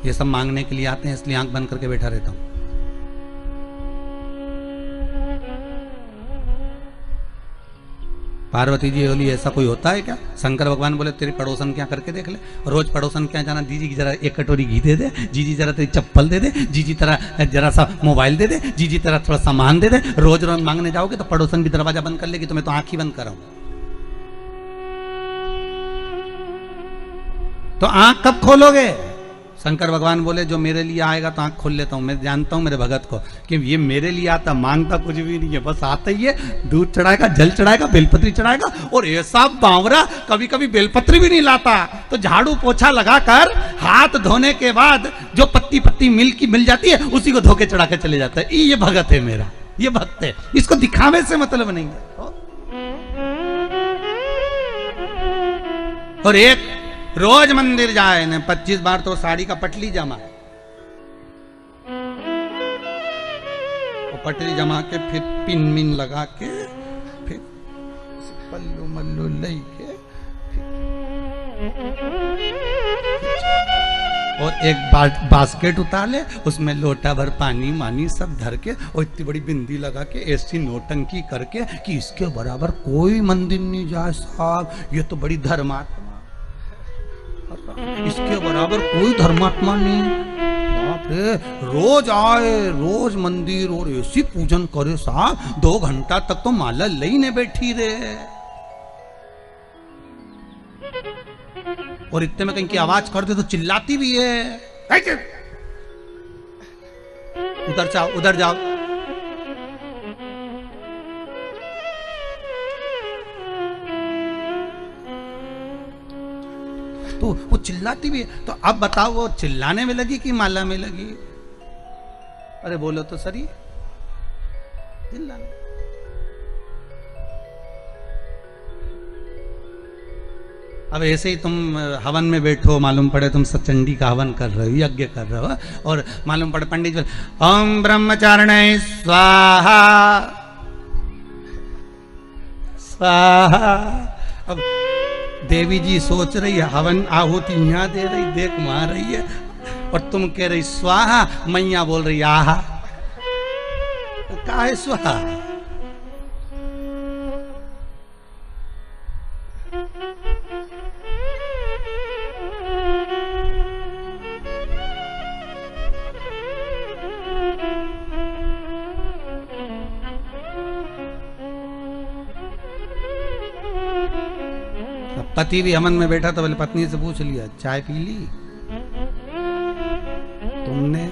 ये सब मांगने के लिए आते हैं इसलिए आंख बंद करके बैठा रहता हूँ। पार्वती जी बोली ऐसा कोई होता है क्या? शंकर भगवान बोले तेरी पड़ोसन क्या करके देख ले, रोज पड़ोसन क्या जाना, जीजी की जरा एक कटोरी घी दे दे, जीजी जरा तेरी चप्पल दे दे, जीजी तरह जरा सा मोबाइल दे दे, जीजी तरह थोड़ा सामान दे दे। रोज रोज मांगने जाओगे तो पड़ोसन भी दरवाजा बंद कर लेगी, तो मैं तो आंख ही बंद कर रहा हूं। तो आंख कब खोलोगे? शंकर भगवान बोले जो मेरे लिए आएगा तो आंख खोल लेता हूं। मैं जानता हूं मेरे भगत को कि ये मेरे लिए आता, मांगता कुछ भी नहीं है, बस आता ही है, दूध चढ़ाएगा, जल चढ़ाएगा, बेलपत्री चढ़ाएगा। और ऐसा बावरा कभी कभी बेलपत्री भी नहीं लाता, तो झाड़ू पोछा लगाकर हाथ धोने के बाद जो पत्ती पत्ती मिल जाती है उसी को धोके चढ़ा के चले जाता है। ये भगत है मेरा, ये भक्त है, इसको दिखावे से मतलब नहीं है। और एक रोज मंदिर जाए ने 25 बार तो साड़ी का पटली जमा है, वो पटली जमा के फिर पिन मिन लगा के फिर पल्लू मल्लू लई के और एक बास्केट उतार ले, उसमें लोटा भर पानी मानी सब धर के और इतनी बड़ी बिंदी लगा के ऐसी नोटंकी करके कि इसके बराबर कोई मंदिर नहीं जाए साहब, ये तो बड़ी धर्मात्मा, इसके बराबर कोई धर्मात्मा नहीं। बाप रे, रोज आए, रोज मंदिर और ऐसी पूजन करे साहब, 2 घंटा तक तो माला लईने बैठी रे। और इतने में कहीं की आवाज कर दे तो चिल्लाती भी है, उधर जाओ, उधर जाओ। तो वो चिल्लाती भी है। तो अब बताओ वो चिल्लाने में लगी कि माला में लगी? अरे बोलो तो सही, चिल्लाने। अब ऐसे ही तुम हवन में बैठो, मालूम पड़े तुम सचंडी का हवन कर रहे हो, यज्ञ कर रहे हो, और मालूम पड़े पंडित जी ओम ब्रह्मचारिणे स्वाहा स्वाहा। अब देवी जी सोच रही है हवन आहुति यहाँ दे रही, देख मार रही है, और तुम कह रही स्वाहा, मैया बोल रही आहा। तो क्या है स्वाहा? पति भी हवन में बैठा तो बोले पत्नी से पूछ लिया चाय पी ली तुमने?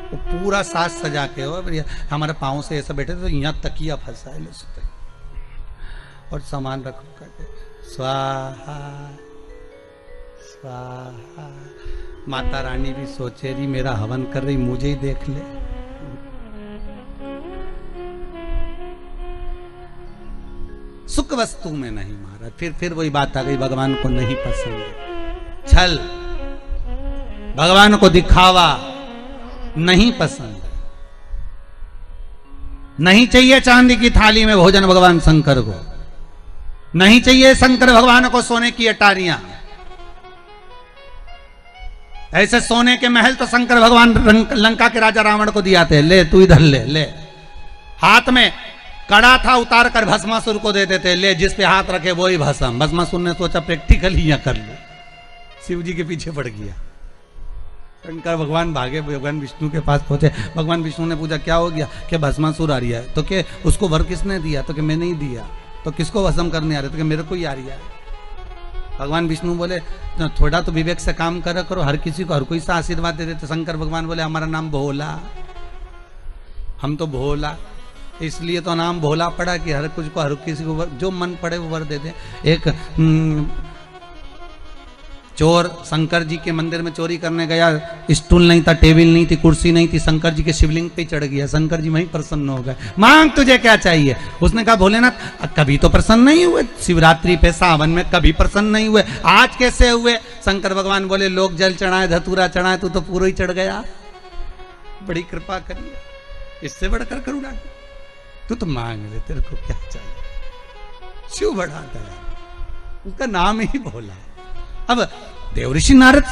वो पूरा साज सजा के हो, हमारे पाँव से ऐसा बैठे तो यहाँ तकिया फंसा है, सुते और सामान रखो करके स्वाहा स्वाहा। माता रानी भी सोचे रही मेरा हवन कर रही, मुझे ही देख ले। सुख वस्तु में नहीं मारा। फिर वही बात आ गई, भगवान को नहीं पसंद छल, भगवान को दिखावा नहीं पसंद। नहीं चाहिए चांदी की थाली में भोजन भगवान शंकर को, नहीं चाहिए शंकर भगवान को सोने की अटारियां। ऐसे सोने के महल तो शंकर भगवान लंका के राजा रावण को दिया थे, ले तू इधर ले ले। हाथ में कड़ा था, उतार कर भस्मासुर को दे देते, ले जिस पे हाथ रखे वो ही भस्म। भस्मासुर ने सोचा प्रैक्टिकल ही कर लो, शिव जी के पीछे पड़ गया। शंकर भगवान भागे, भगवान विष्णु के पास पहुंचे। भगवान विष्णु ने पूछा क्या हो गया? कि भस्मासुर आ रही है। तो के उसको वर किसने दिया? तो कि मैंने ही दिया। तो किसको भस्म करने आ रहे? तो कि मेरे को ही आ रही है। भगवान विष्णु बोले तो थोड़ा तो विवेक से काम करा करो, हर किसी को हर कोई सा आशीर्वाद दे देते। शंकर भगवान बोले हमारा नाम भोला, हम तो भोला, इसलिए तो नाम भोला पड़ा कि हर कुछ को हर किसी को जो मन पड़े वो वर दे दे। एक चोर शंकर जी के मंदिर में चोरी करने गया, स्टूल नहीं था, टेबल नहीं थी, कुर्सी नहीं थी, शंकर जी के शिवलिंग पे चढ़ गया। शंकर जी वहीं प्रसन्न हो गए, मांग तुझे क्या चाहिए? उसने कहा भोलेनाथ कभी तो प्रसन्न नहीं हुए, शिवरात्रि पे सावन में कभी प्रसन्न नहीं हुए, आज कैसे हुए? शंकर भगवान बोले लोग जल चढ़ाए, धतूरा चढ़ाए, तू तो पूरा ही चढ़ गया, बड़ी कृपा करिए, इससे बढ़कर करुणा तू तो मांग ले, तेरे को क्या चाहिए? शिव बड़ा दया, उसका नाम ही भोला। अब देवऋषि नारद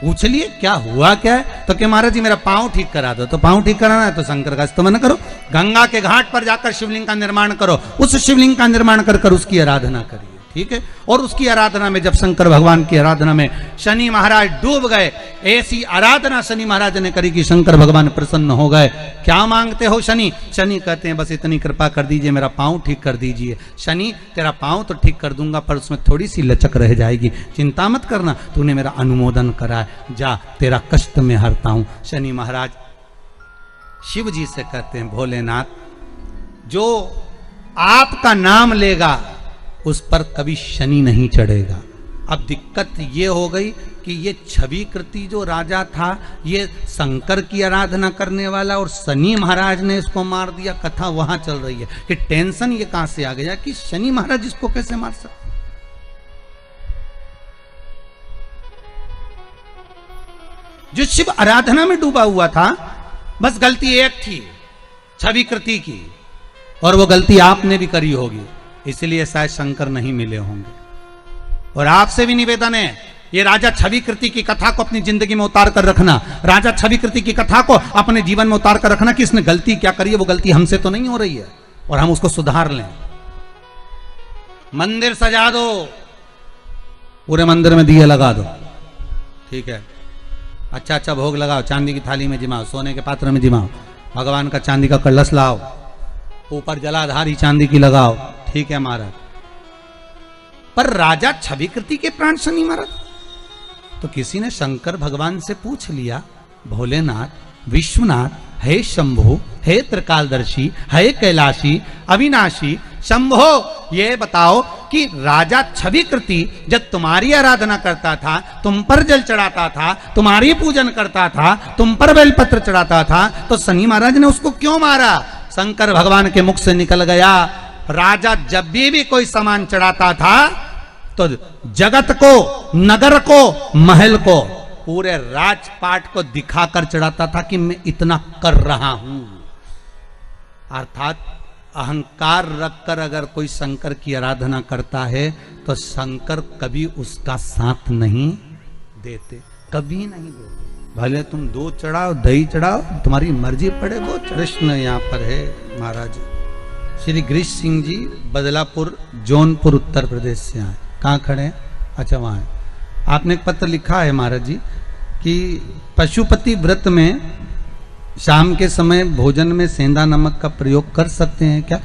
पूछ लिए क्या हुआ क्या है? तो कि महाराज जी मेरा पांव ठीक करा दो। तो पांव ठीक कराना है तो शंकर का स्तमन करो, गंगा के घाट पर जाकर शिवलिंग का निर्माण करो, उस शिवलिंग का निर्माण कर उसकी आराधना करिए, ठीक है? और उसकी आराधना में जब शंकर भगवान की आराधना में शनि महाराज डूब गए, ऐसी आराधना शनि महाराज ने करी कि शंकर भगवान प्रसन्न हो गए। क्या मांगते हो शनि? शनि कहते हैं बस इतनी कृपा कर दीजिए, मेरा पांव ठीक कर दीजिए। शनि तेरा पांव तो ठीक कर दूंगा पर उसमें थोड़ी सी लचक रह जाएगी, चिंता मत करना, तूने मेरा अनुमोदन करा है, जा तेरा कष्ट में हरता हूं। शनि महाराज शिव जी से कहते हैं भोलेनाथ जो आपका नाम लेगा उस पर कभी शनि नहीं चढ़ेगा। अब दिक्कत ये हो गई कि ये छवि कृति जो राजा था ये शंकर की आराधना करने वाला और शनि महाराज ने इसको मार दिया। कथा वहां चल रही है कि टेंशन ये कहां से आ गया कि शनि महाराज इसको कैसे मार सकते? जो शिव आराधना में डूबा हुआ था, बस गलती एक थी छवि कृति की, और वो गलती आपने भी करी होगी, इसलिए शायद शंकर नहीं मिले होंगे। और आपसे भी निवेदन है ये राजा छवि कृति की कथा को अपनी जिंदगी में उतार कर रखना, राजा छवि कृति की कथा को अपने जीवन में उतार कर रखना कि इसने गलती क्या करी है, वो गलती हमसे तो नहीं हो रही है और हम उसको सुधार लें। मंदिर सजा दो, पूरे मंदिर में दिए लगा दो, ठीक है, अच्छा अच्छा भोग लगाओ, चांदी की थाली में जिमाओ, सोने के पात्र में जिमाओ, भगवान का चांदी का कलश लाओ, ऊपर जलाधारी चांदी की लगाओ, ठीक है महाराज। पर राजा छविकृति के प्राण शनि महाराज, तो किसी ने शंकर भगवान से पूछ लिया, भोलेनाथ, विश्वनाथ, हे शंभो, हे त्रिकालदर्शी, हे कैलाशी, अविनाशी, शंभो, ये बताओ कि राजा छविकृति जब तुम्हारी आराधना करता था, तुम पर जल चढ़ाता था, तुम्हारी पूजन करता था, तुम पर बेलपत्र चढ़ाता था, तो शनि महाराज ने उसको क्यों मारा? शंकर भगवान के मुख से निकल गया, राजा जब भी कोई सामान चढ़ाता था तो जगत को, नगर को, महल को, पूरे राजपाट को दिखाकर चढ़ाता था कि मैं इतना कर रहा हूं। अर्थात अहंकार रखकर अगर कोई शंकर की आराधना करता है तो शंकर कभी उसका साथ नहीं देते, कभी नहीं देते। भले तुम दूध चढ़ाओ, दही चढ़ाओ, तुम्हारी मर्जी पड़े वो। कृष्ण यहाँ पर है महाराज। श्री गिरीश सिंह जी बदलापुर, जौनपुर, उत्तर प्रदेश से आए। कहाँ खड़े हैं? अच्छा वहाँ है। आपने एक पत्र लिखा है महाराज जी कि पशुपति व्रत में शाम के समय भोजन में सेंधा नमक का प्रयोग कर सकते हैं क्या?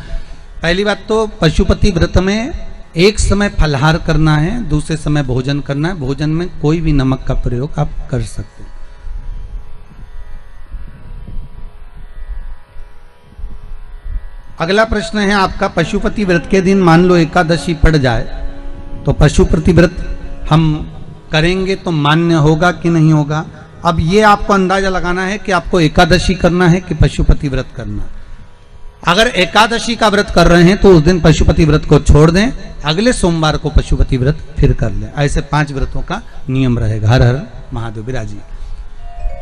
पहली बात तो पशुपति व्रत में एक समय फलहार करना है, दूसरे समय भोजन करना है। भोजन में कोई भी नमक का प्रयोग आप कर सकते हैं। अगला प्रश्न है आपका, पशुपति व्रत के दिन मान लो एकादशी पड़ जाए तो पशुपति व्रत हम करेंगे तो मान्य होगा कि नहीं होगा? अब ये आपको अंदाजा लगाना है कि आपको एकादशी करना है कि पशुपति व्रत करना। अगर एकादशी का व्रत कर रहे हैं तो उस दिन पशुपति व्रत को छोड़ दें, अगले सोमवार को पशुपति व्रत फिर कर लें। ऐसे 5 व्रतों का नियम रहेगा। हर हर महादेव विराजी।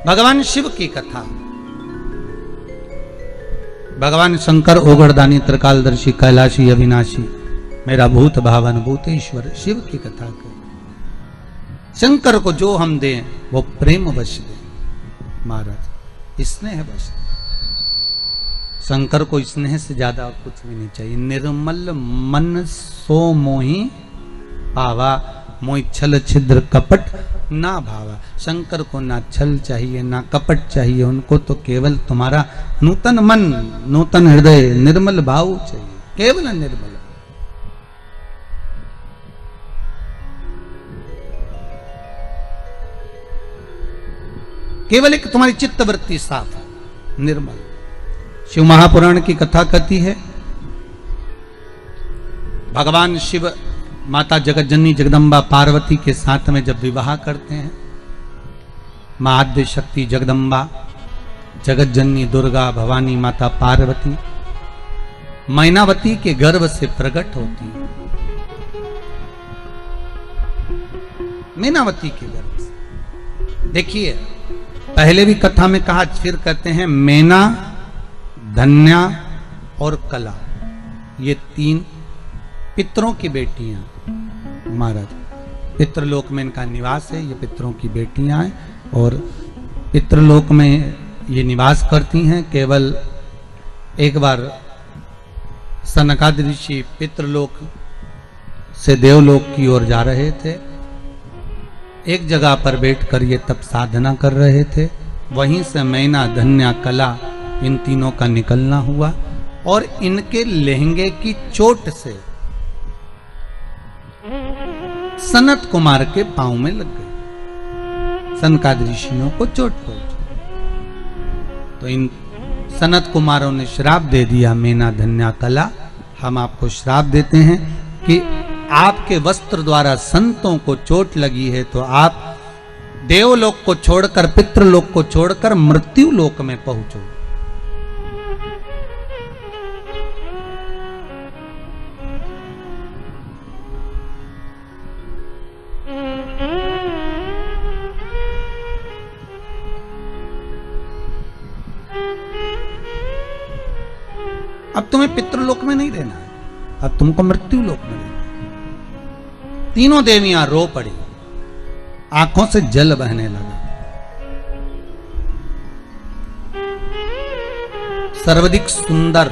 भगवान शिव की कथा, भगवान शंकर ओगड़दानी, त्रिकालदर्शी, कैलाशी, अविनाशी, मेरा भूत भावन भूतेश्वर, शिव की कथा कर। शंकर को जो हम दें वो प्रेम वश दें महाराज, स्नेह वश। शंकर को स्नेह से ज्यादा और कुछ भी नहीं चाहिए। निर्मल मन सो मोहि पावा, मोहि छल छिद्र कपट ना भावा। शंकर को ना छल चाहिए ना कपट चाहिए, उनको तो केवल तुम्हारा नूतन मन, नूतन हृदय, निर्मल भाव चाहिए, केवल निर्मल। केवल एक तुम्हारी चित्तवृत्ति साफ है, निर्मल। शिव महापुराण की कथा कहती है, भगवान शिव माता जगतजननी जगदम्बा पार्वती के साथ में जब विवाह करते हैं, मां आद्य शक्ति जगदम्बा, जगतजननी दुर्गा, भवानी माता पार्वती मैनावती के गर्भ से प्रकट होती है। मैनावती के गर्भ से। देखिए पहले भी कथा में कहा, फिर कहते हैं मैना, धन्या और कला, ये 3 पितरों की बेटियां महाराज। पितृलोक में इनका निवास है, ये पितरों की बेटियां हैं और पितृलोक में ये निवास करती हैं। केवल एक बार सनकादि ऋषि पितृलोक से देवलोक की ओर जा रहे थे, एक जगह पर बैठकर ये तप साधना कर रहे थे। वहीं से मैना, धन्या, कला, इन तीनों का निकलना हुआ और इनके लहंगे की चोट से सनत कुमार के पांव में लग गई। सनकादि ऋषियों को चोट पहुंची तो इन सनत कुमारों ने श्राप दे दिया, मैना, धन्या, कला, हम आपको श्राप देते हैं कि आपके वस्त्र द्वारा संतों को चोट लगी है तो आप देवलोक को छोड़कर, पितृलोक को छोड़कर मृत्यु लोक में पहुंचो। अब तुम्हें पितृलोक में नहीं रहना है, अब तुमको मृत्यु लोक में रहना है। तीनों देवियां रो पड़ी, आंखों से जल बहने लगा। सर्वाधिक सुंदर,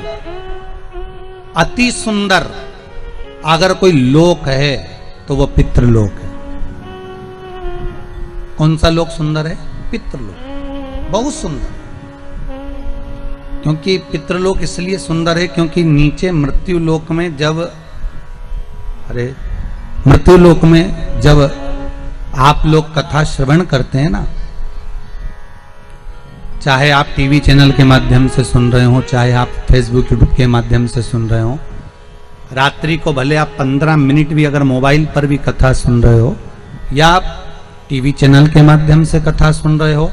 अति सुंदर अगर कोई लोक है तो वह पितृलोक है। कौन सा लोक सुंदर है? पितृलोक, बहुत सुंदर। क्योंकि पितृलोक इसलिए सुंदर है क्योंकि नीचे मृत्यु लोक में जब आप लोग कथा श्रवण करते हैं ना, चाहे आप टीवी चैनल के माध्यम से सुन रहे हो, चाहे आप फेसबुक यूट्यूब के माध्यम से सुन रहे हो, रात्रि को भले आप 15 मिनट भी अगर मोबाइल पर भी कथा सुन रहे हो, या आप टीवी चैनल के माध्यम से कथा सुन रहे हो,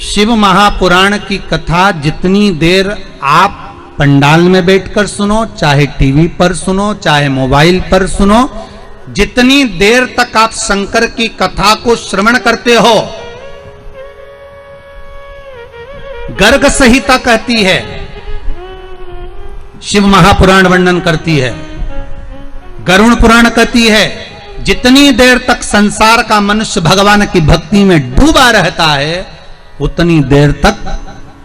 शिव महापुराण की कथा जितनी देर आप पंडाल में बैठकर सुनो, चाहे टीवी पर सुनो, चाहे मोबाइल पर सुनो, जितनी देर तक आप शंकर की कथा को श्रवण करते हो, गर्ग संहिता कहती है, शिव महापुराण वर्णन करती है, गरुण पुराण कहती है, जितनी देर तक संसार का मनुष्य भगवान की भक्ति में डूबा रहता है, उतनी देर तक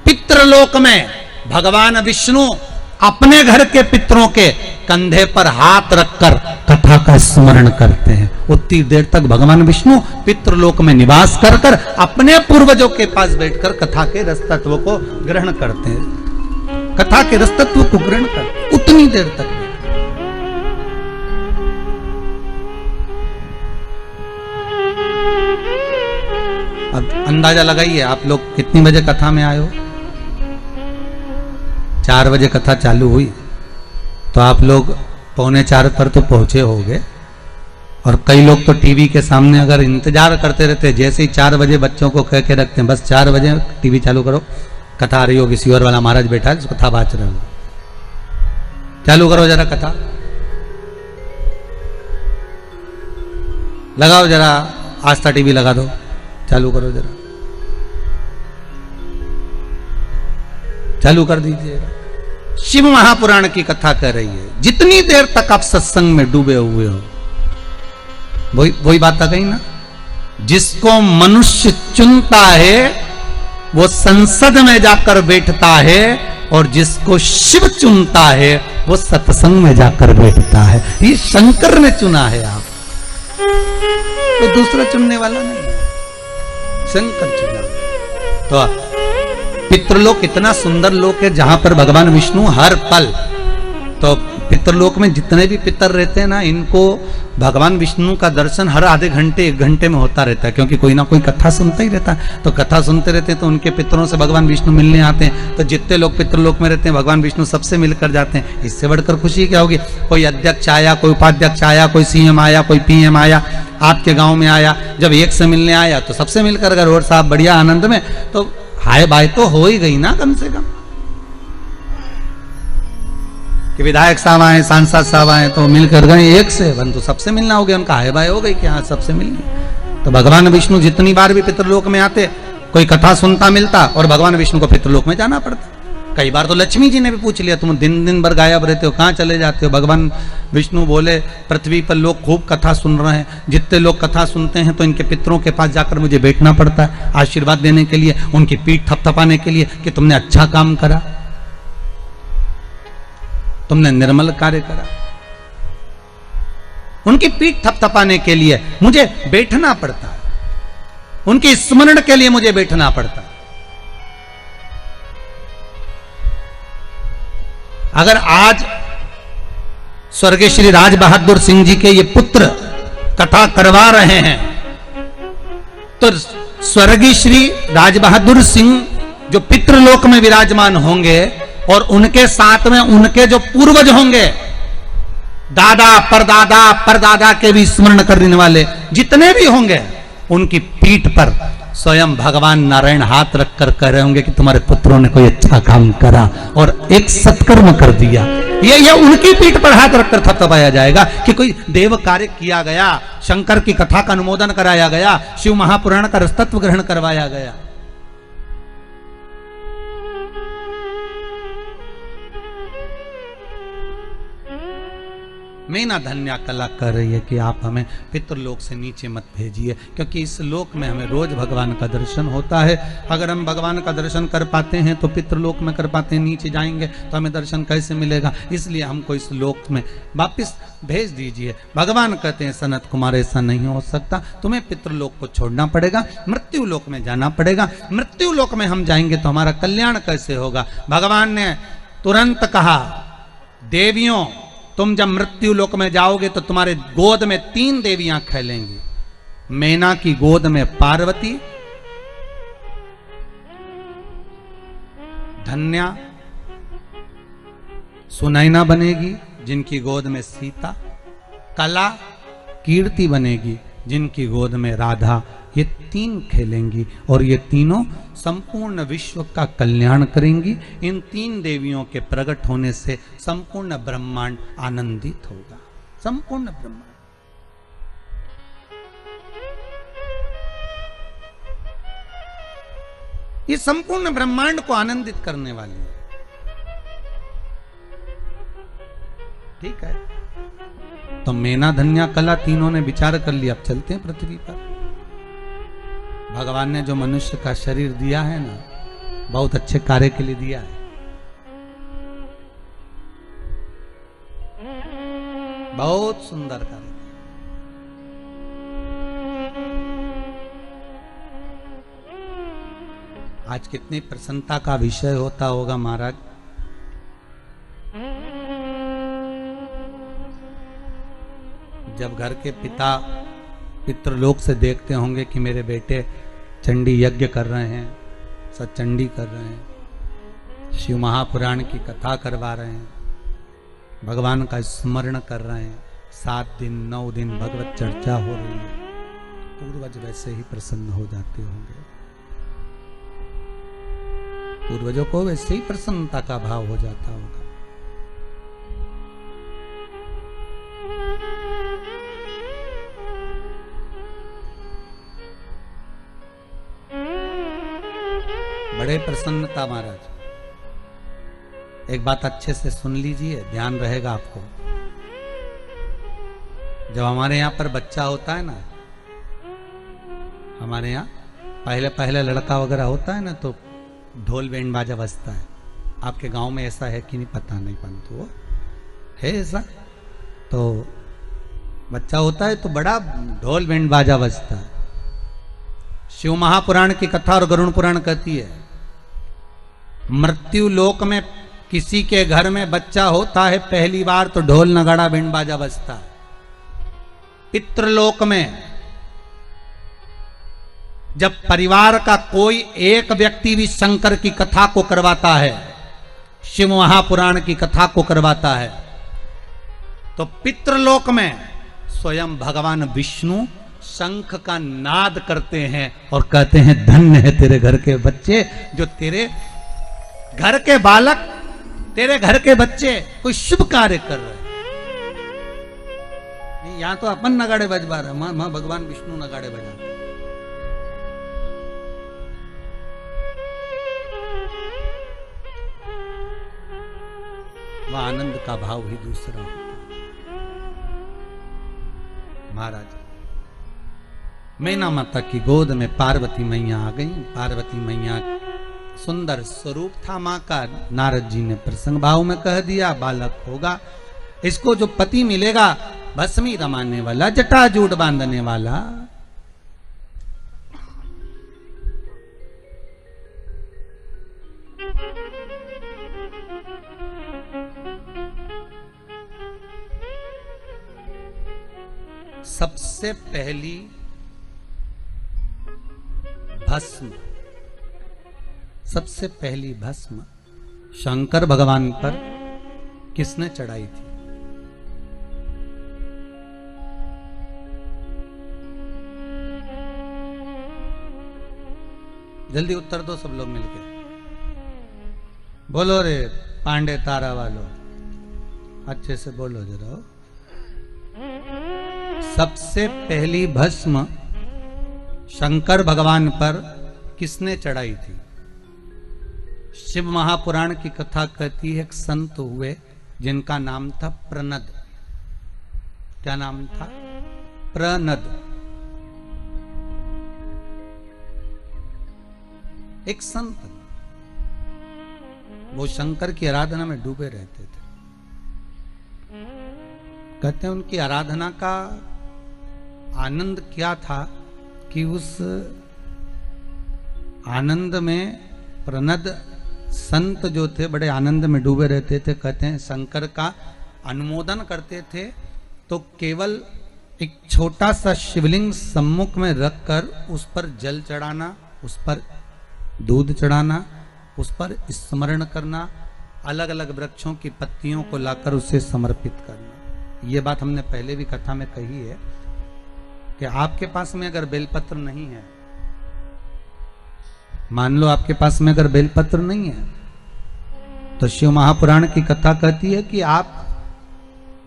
पितृलोक में भगवान विष्णु अपने घर के पितरों के कंधे पर हाथ रखकर कथा का स्मरण करते हैं। उतनी देर तक भगवान विष्णु पितृलोक में निवास कर कर अपने पूर्वजों के पास बैठकर कथा के रस तत्व को ग्रहण करते हैं, कथा के रस तत्व को ग्रहण करते उतनी देर तक। अब अंदाजा लगाइए आप लोग कितनी बजे कथा में आए हो? 4 बजे कथा चालू हुई तो आप लोग 3:45 पर तो पहुंचे होंगे, और कई लोग तो टीवी के सामने अगर इंतजार करते रहते, जैसे ही 4 बजे बच्चों को कह के रखते हैं बस 4 बजे टीवी चालू करो, कथा आ रही होगी, सीवर वाला महाराज बैठा है, कथा बाच रहे हो, चालू करो जरा कथा, लगाओ जरा आस्था टीवी लगा दो, चालू करो जरा, चालू कर दीजिए। शिव महापुराण की कथा कर रही है, जितनी देर तक आप सत्संग में डूबे हुए हो, वही बात आ गई ना, जिसको मनुष्य चुनता है वो संसद में जाकर बैठता है, और जिसको शिव चुनता है वो सत्संग में जाकर बैठता है। ये शंकर ने चुना है, आप तो दूसरा चुनने वाला नहीं, शंकर चुना। तो पितृलोक इतना सुंदर लोक है जहां पर भगवान विष्णु हर पल, तो पितृलोक में जितने भी पितर रहते हैं ना, इनको भगवान विष्णु का दर्शन हर आधे घंटे 1 घंटे में होता रहता है, क्योंकि कोई ना कोई कथा सुनता ही रहता है। तो कथा सुनते रहते हैं तो उनके पितरों से भगवान विष्णु मिलने आते हैं, तो जितने लोग पितृलोक में रहते हैं भगवान विष्णु सबसे मिलकर जाते हैं। इससे बढ़कर खुशी क्या होगी? कोई अध्यक्ष आया, कोई उपाध्यक्ष आया, कोई सीएम आया, कोई पीएम आया, आपके गाँव में आया, जब एक से मिलने आया तो सबसे मिलकर अगर और साहब बढ़िया आनंद में, तो हाय बाय तो हो ही गई ना कम से कम, कि विधायक साहब आए, सांसद साहब आए तो मिलकर गए, एक से बन तो सबसे मिलना हो गया, उनका हाय बाय हो गई कि हाँ सबसे मिल गई। तो भगवान विष्णु जितनी बार भी पितृलोक में आते, कोई कथा सुनता मिलता और भगवान विष्णु को पितृलोक में जाना पड़ता। कई बार तो लक्ष्मी जी ने भी पूछ लिया, तुम दिन भर गायब रहते हो, कहाँ चले जाते हो? भगवान विष्णु बोले, पृथ्वी पर लोग खूब कथा सुन रहे हैं, जितने लोग कथा सुनते हैं तो इनके पितरों के पास जाकर मुझे बैठना पड़ता है आशीर्वाद देने के लिए, उनकी पीठ थपथपाने के लिए कि तुमने अच्छा काम करा, तुमने निर्मल कार्य करा। उनकी पीठ थपथपाने के लिए मुझे बैठना पड़ता है, उनके स्मरण के लिए मुझे बैठना पड़ता है। अगर आज स्वर्गीय श्री राज बहादुर सिंह जी के ये पुत्र कथा करवा रहे हैं, तो स्वर्गीय श्री राज बहादुर सिंह जो पितृलोक में विराजमान होंगे, और उनके साथ में उनके जो पूर्वज होंगे, दादा परदादा के भी स्मरण करने वाले जितने भी होंगे, उनकी पीठ पर स्वयं भगवान नारायण हाथ रखकर कह रहे होंगे कि तुम्हारे पुत्रों ने कोई अच्छा काम करा और एक सत्कर्म कर दिया। ये उनकी पीठ पर हाथ रखकर थपथपाया जाएगा कि कोई देव कार्य किया गया, शंकर की कथा का अनुमोदन कराया गया, शिव महापुराण का रसतत्व ग्रहण करवाया गया। मैना धन्या कला कर रही है कि आप हमें पितृलोक से नीचे मत भेजिए, क्योंकि इस लोक में हमें रोज भगवान का दर्शन होता है। अगर हम भगवान का दर्शन कर पाते हैं तो पितृलोक में कर पाते हैं, नीचे जाएंगे तो हमें दर्शन कैसे मिलेगा? इसलिए हमको इस लोक में वापिस भेज दीजिए। भगवान कहते हैं सनत कुमार ऐसा नहीं हो सकता, तुम्हें पितृलोक को छोड़ना पड़ेगा, मृत्यु लोक में जाना पड़ेगा। मृत्यु लोक में हम जाएंगे तो हमारा कल्याण कैसे होगा? भगवान ने तुरंत कहा, देवियों तुम जब मृत्यु लोक में जाओगे तो तुम्हारे गोद में 3 देवियां खेलेंगी। मैना की गोद में पार्वती, धन्या सुनैना बनेगी जिनकी गोद में सीता, कला कीर्ति बनेगी जिनकी गोद में राधा। ये 3 खेलेंगी और ये तीनों संपूर्ण विश्व का कल्याण करेंगी। इन 3 देवियों के प्रकट होने से संपूर्ण ब्रह्मांड आनंदित होगा, संपूर्ण ब्रह्मांड। ये संपूर्ण ब्रह्मांड को आनंदित करने वाली है। ठीक है, तो मैना धन्या कला तीनों ने विचार कर लिया, अब चलते हैं पृथ्वी पर। भगवान ने जो मनुष्य का शरीर दिया है ना, बहुत अच्छे कार्य के लिए दिया है, बहुत सुंदर कार्य। आज कितनी प्रसन्नता का विषय होता होगा महाराज। जब घर के पिता पितृलोक से देखते होंगे कि मेरे बेटे चंडी यज्ञ कर रहे हैं, सतचंडी कर रहे हैं, शिव महापुराण की कथा करवा रहे हैं, भगवान का स्मरण कर रहे हैं, 7 दिन 9 दिन भगवत चर्चा हो रही है, पूर्वज वैसे ही प्रसन्न हो जाते होंगे। पूर्वजों को वैसे ही प्रसन्नता का भाव हो जाता होगा। बड़े प्रसन्नता महाराज। एक बात अच्छे से सुन लीजिए, ध्यान रहेगा आपको। जब हमारे यहाँ पर बच्चा होता है ना, हमारे यहाँ पहले पहले लड़का वगैरह होता है ना, तो ढोल बैंड बाजा बजता है। आपके गांव में ऐसा है कि नहीं पता नहीं, परंतु वो है ऐसा। तो बच्चा होता है तो बड़ा ढोल बैंड बाजा बजता है। शिव महापुराण की कथा और गरुड़ पुराण कहती है, मृत्यु लोक में किसी के घर में बच्चा होता है पहली बार तो ढोल नगाड़ा बैंड बाजा बजता है। पितृलोक में जब परिवार का कोई एक व्यक्ति भी शंकर की कथा को करवाता है, शिव महापुराण की कथा को करवाता है, तो पितृलोक में स्वयं भगवान विष्णु शंख का नाद करते हैं और कहते हैं धन्य है तेरे घर के बच्चे, जो तेरे घर के बालक, तेरे घर के बच्चे कोई शुभ कार्य कर रहे हैं। यहां तो अपन नगाड़े बजवा रहे, मां भगवान विष्णु नगाड़े बजा रहे। वह आनंद का भाव ही दूसरा होता महाराज। मैना माता की गोद में पार्वती मैया आ गई। पार्वती मैया सुंदर स्वरूप था मां का। नारद जी ने प्रसंग भाव में कह दिया, बालक होगा, इसको जो पति मिलेगा भस्मी रमाने वाला, जटाजूट बांधने वाला। सबसे पहली भस्म, सबसे पहली भस्म शंकर भगवान पर किसने चढ़ाई थी? जल्दी उत्तर दो सब लोग मिलके, बोलो रे पांडे तारा वालों, अच्छे से बोलो जरा। सबसे पहली भस्म शंकर भगवान पर किसने चढ़ाई थी? शिव महापुराण की कथा कहती है, एक संत हुए जिनका नाम था प्रनद। क्या नाम था? प्रनद। एक संत, वो शंकर की आराधना में डूबे रहते थे। कहते हैं उनकी आराधना का आनंद क्या था कि उस आनंद में प्रनद संत जो थे बड़े आनंद में डूबे रहते थे। कहते हैं शंकर का अनुमोदन करते थे तो केवल एक छोटा सा शिवलिंग सम्मुख में रखकर उस पर जल चढ़ाना, उस पर दूध चढ़ाना, उस पर स्मरण करना, अलग अलग वृक्षों की पत्तियों को लाकर उसे समर्पित करना। ये बात हमने पहले भी कथा में कही है कि आपके पास में अगर बेलपत्र नहीं है, मान लो आपके पास में अगर बेलपत्र नहीं है, तो शिव महापुराण की कथा कहती है कि आप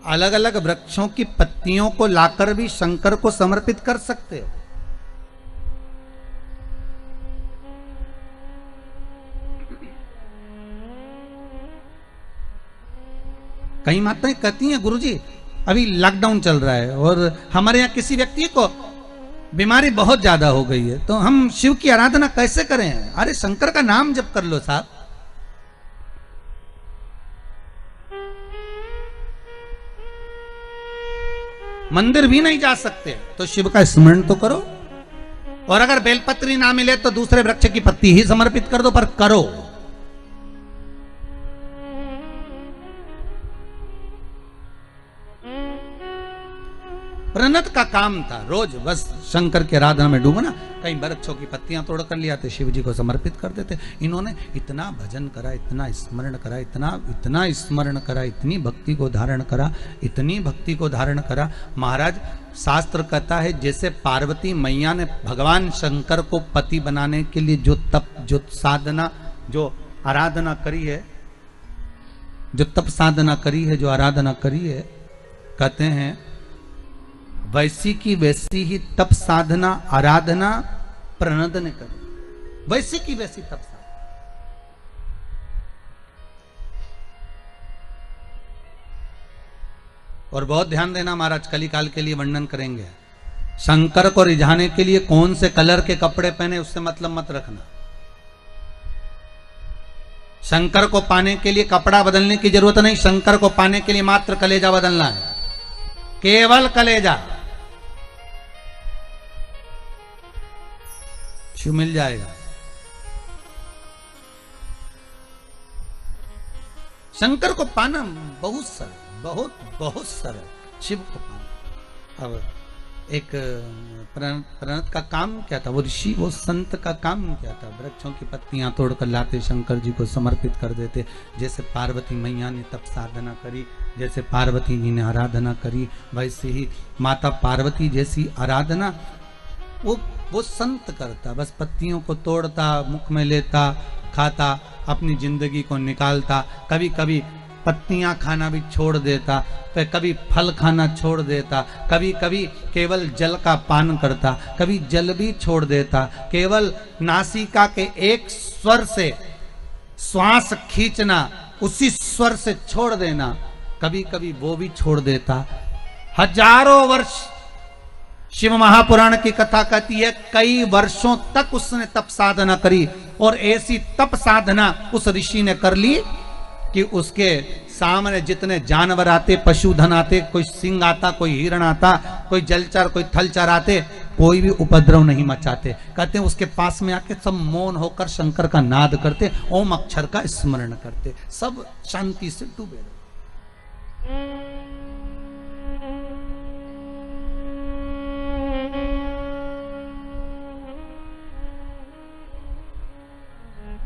अलग अलग वृक्षों की पत्तियों को लाकर भी शंकर को समर्पित कर सकते हो। कई माताएं कहती हैं गुरुजी अभी लॉकडाउन चल रहा है और हमारे यहाँ किसी व्यक्ति को बीमारी बहुत ज्यादा हो गई है, तो हम शिव की आराधना कैसे करें? अरे शंकर का नाम जप कर लो साहब। मंदिर भी नहीं जा सकते तो शिव का स्मरण तो करो, और अगर बेलपत्री ना मिले तो दूसरे वृक्ष की पत्ती ही समर्पित कर दो, पर करो। प्रनद का काम था रोज बस शंकर के आराधना में डूबना। कई वृक्षों की पत्तियां तोड़ कर लिया तो शिव जी को समर्पित कर देते। इन्होंने इतना भजन करा, इतना स्मरण करा, इतना स्मरण करा, इतनी भक्ति को धारण करा, इतनी भक्ति को धारण करा। महाराज शास्त्र कहता है जैसे पार्वती मैया ने भगवान शंकर को पति बनाने के लिए जो तप, जो साधना, जो आराधना करी है, जो तप साधना करी है, जो आराधना करी है, कहते हैं वैसी की वैसी ही तप साधना आराधना प्रनद ने करी। वैसी की वैसी तप साधना। और बहुत ध्यान देना महाराज, कलिकाल के लिए वर्णन करेंगे। शंकर को रिझाने के लिए कौन से कलर के कपड़े पहने उससे मतलब मत रखना। शंकर को पाने के लिए कपड़ा बदलने की जरूरत नहीं, शंकर को पाने के लिए मात्र कलेजा बदलना है, केवल कलेजा। शिव मिल जाएगा। शंकर को पाना बहुत सरल, बहुत सरल, शिव को पाना। अब एक प्रणत का काम क्या था? वो ऋषि, वो संत का काम क्या था? वृक्षों की पत्तियां तोड़कर लाते शंकर जी को समर्पित कर देते। जैसे पार्वती मैया ने तप साधना करी, जैसे पार्वती जी ने आराधना करी, वैसे ही माता पार्वती जैसी आराधना वो संत करता। बस पत्तियों को तोड़ता, मुख में लेता, खाता, अपनी जिंदगी को निकालता। कभी कभी पत्तियां खाना भी छोड़ देता, फिर कभी फल खाना छोड़ देता, कभी कभी केवल जल का पान करता, कभी जल भी छोड़ देता। केवल नासिका के एक स्वर से श्वास खींचना, उसी स्वर से छोड़ देना, कभी कभी वो भी छोड़ देता। हजारों वर्ष शिव महापुराण की कथा कहती है कई वर्षों तक उसने तप साधना करी, और ऐसी तप साधना उस ऋषि ने कर ली कि उसके सामने जितने जानवर आते, पशुधन आते, कोई सिंह आता, कोई हिरण आता, कोई जलचर, कोई थलचर आते, कोई भी उपद्रव नहीं मचाते। कहते हैं उसके पास में आके सब मौन होकर शंकर का नाद करते, ओम अक्षर का स्मरण करते, सब शांति से डूबे रहे।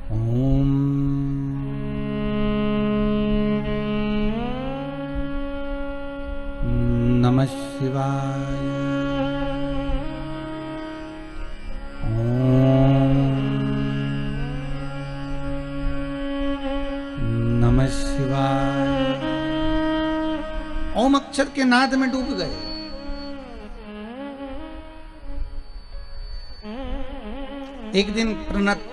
ओम नमः शिवाय। ओम नमः शिवाय। ओम अक्षर के नाद में डूब गए। एक दिन प्रणत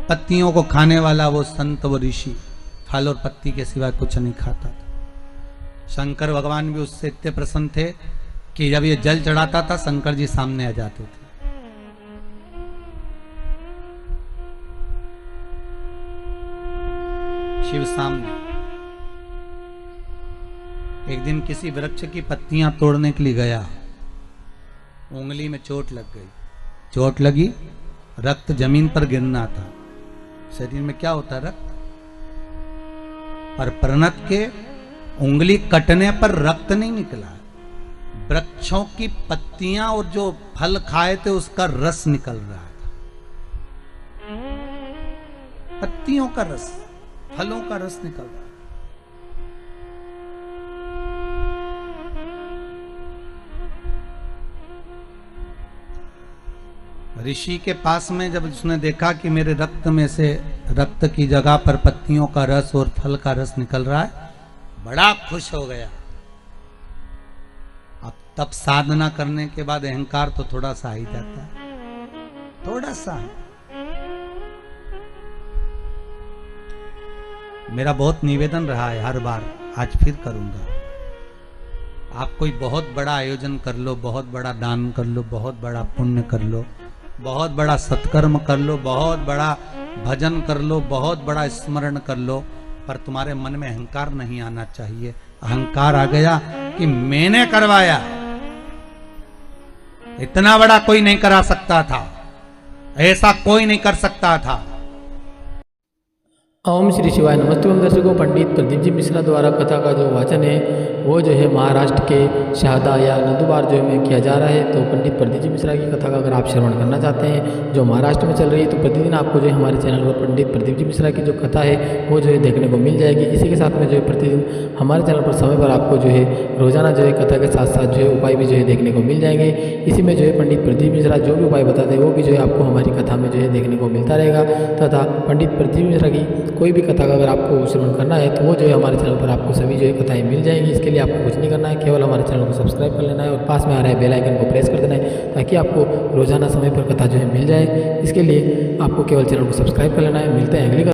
पत्तियों को खाने वाला वो संत, वो ऋषि फल और पत्ती के सिवा कुछ नहीं खाता था। शंकर भगवान भी उससे इतने प्रसन्न थे कि जब ये जल चढ़ाता था शंकर जी सामने आ जाते थे। शिव सामने। एक दिन किसी वृक्ष की पत्तियां तोड़ने के लिए गया, उंगली में चोट लग गई। चोट लगी, रक्त जमीन पर गिरना था। शरीर में क्या होता है? रक्त। पर प्रणत के उंगली कटने पर रक्त नहीं निकला, वृक्षों की पत्तियां और जो फल खाए थे उसका रस निकल रहा था। पत्तियों का रस, फलों का रस निकल रहा। ऋषि के पास में जब उसने देखा कि मेरे रक्त में से, रक्त की जगह पर पत्तियों का रस और फल का रस निकल रहा है, बड़ा खुश हो गया। अब तब साधना करने के बाद अहंकार तो थोड़ा सा ही जाता है, थोड़ा सा। मेरा बहुत निवेदन रहा है हर बार, आज फिर करूंगा। आप कोई बहुत बड़ा आयोजन कर लो, बहुत बड़ा दान कर लो, बहुत बड़ा पुण्य कर लो, बहुत बड़ा सत्कर्म कर लो, बहुत बड़ा भजन कर लो, बहुत बड़ा स्मरण कर लो, पर तुम्हारे मन में अहंकार नहीं आना चाहिए। अहंकार आ गया कि मैंने करवाया, इतना बड़ा कोई नहीं करा सकता था, ऐसा कोई नहीं कर सकता था। ओम श्री शिवाय। नमस्ते ओम दर्शकों, पंडित प्रदीप जी मिश्रा द्वारा कथा का जो वाचन है वो जो है महाराष्ट्र के शहदा या नंदुबार जो है किया जा रहा है। तो पंडित प्रदीप जी मिश्रा की कथा का अगर आप श्रवण करना चाहते हैं जो महाराष्ट्र में चल रही है, तो प्रतिदिन आपको जो है हमारे चैनल पर पंडित प्रदीप जी मिश्रा की जो कथा है वो जो है देखने को मिल जाएगी। इसी के साथ में जो है प्रतिदिन हमारे चैनल पर समय पर आपको जो है रोजाना जो है कथा के साथ साथ जो है उपाय भी जो है देखने को मिल जाएंगे। इसी में जो है पंडित प्रदीप मिश्रा जो भी उपाय बताते हैं वो भी जो है आपको हमारी कथा में जो है देखने को मिलता रहेगा। तथा पंडित प्रदीप मिश्रा की कोई भी कथा का अगर आपको श्रवण करना है तो वो जो है हमारे चैनल पर आपको सभी जो है कथाएं मिल जाएंगी। इसके लिए आपको कुछ नहीं करना है, केवल हमारे चैनल को सब्सक्राइब कर लेना है और पास में आ रहा है बेल आइकन को प्रेस कर देना है ताकि आपको रोजाना समय पर कथा जो है मिल जाए। इसके लिए आपको केवल चैनल को सब्सक्राइब कर लेना है। मिलते हैं अगली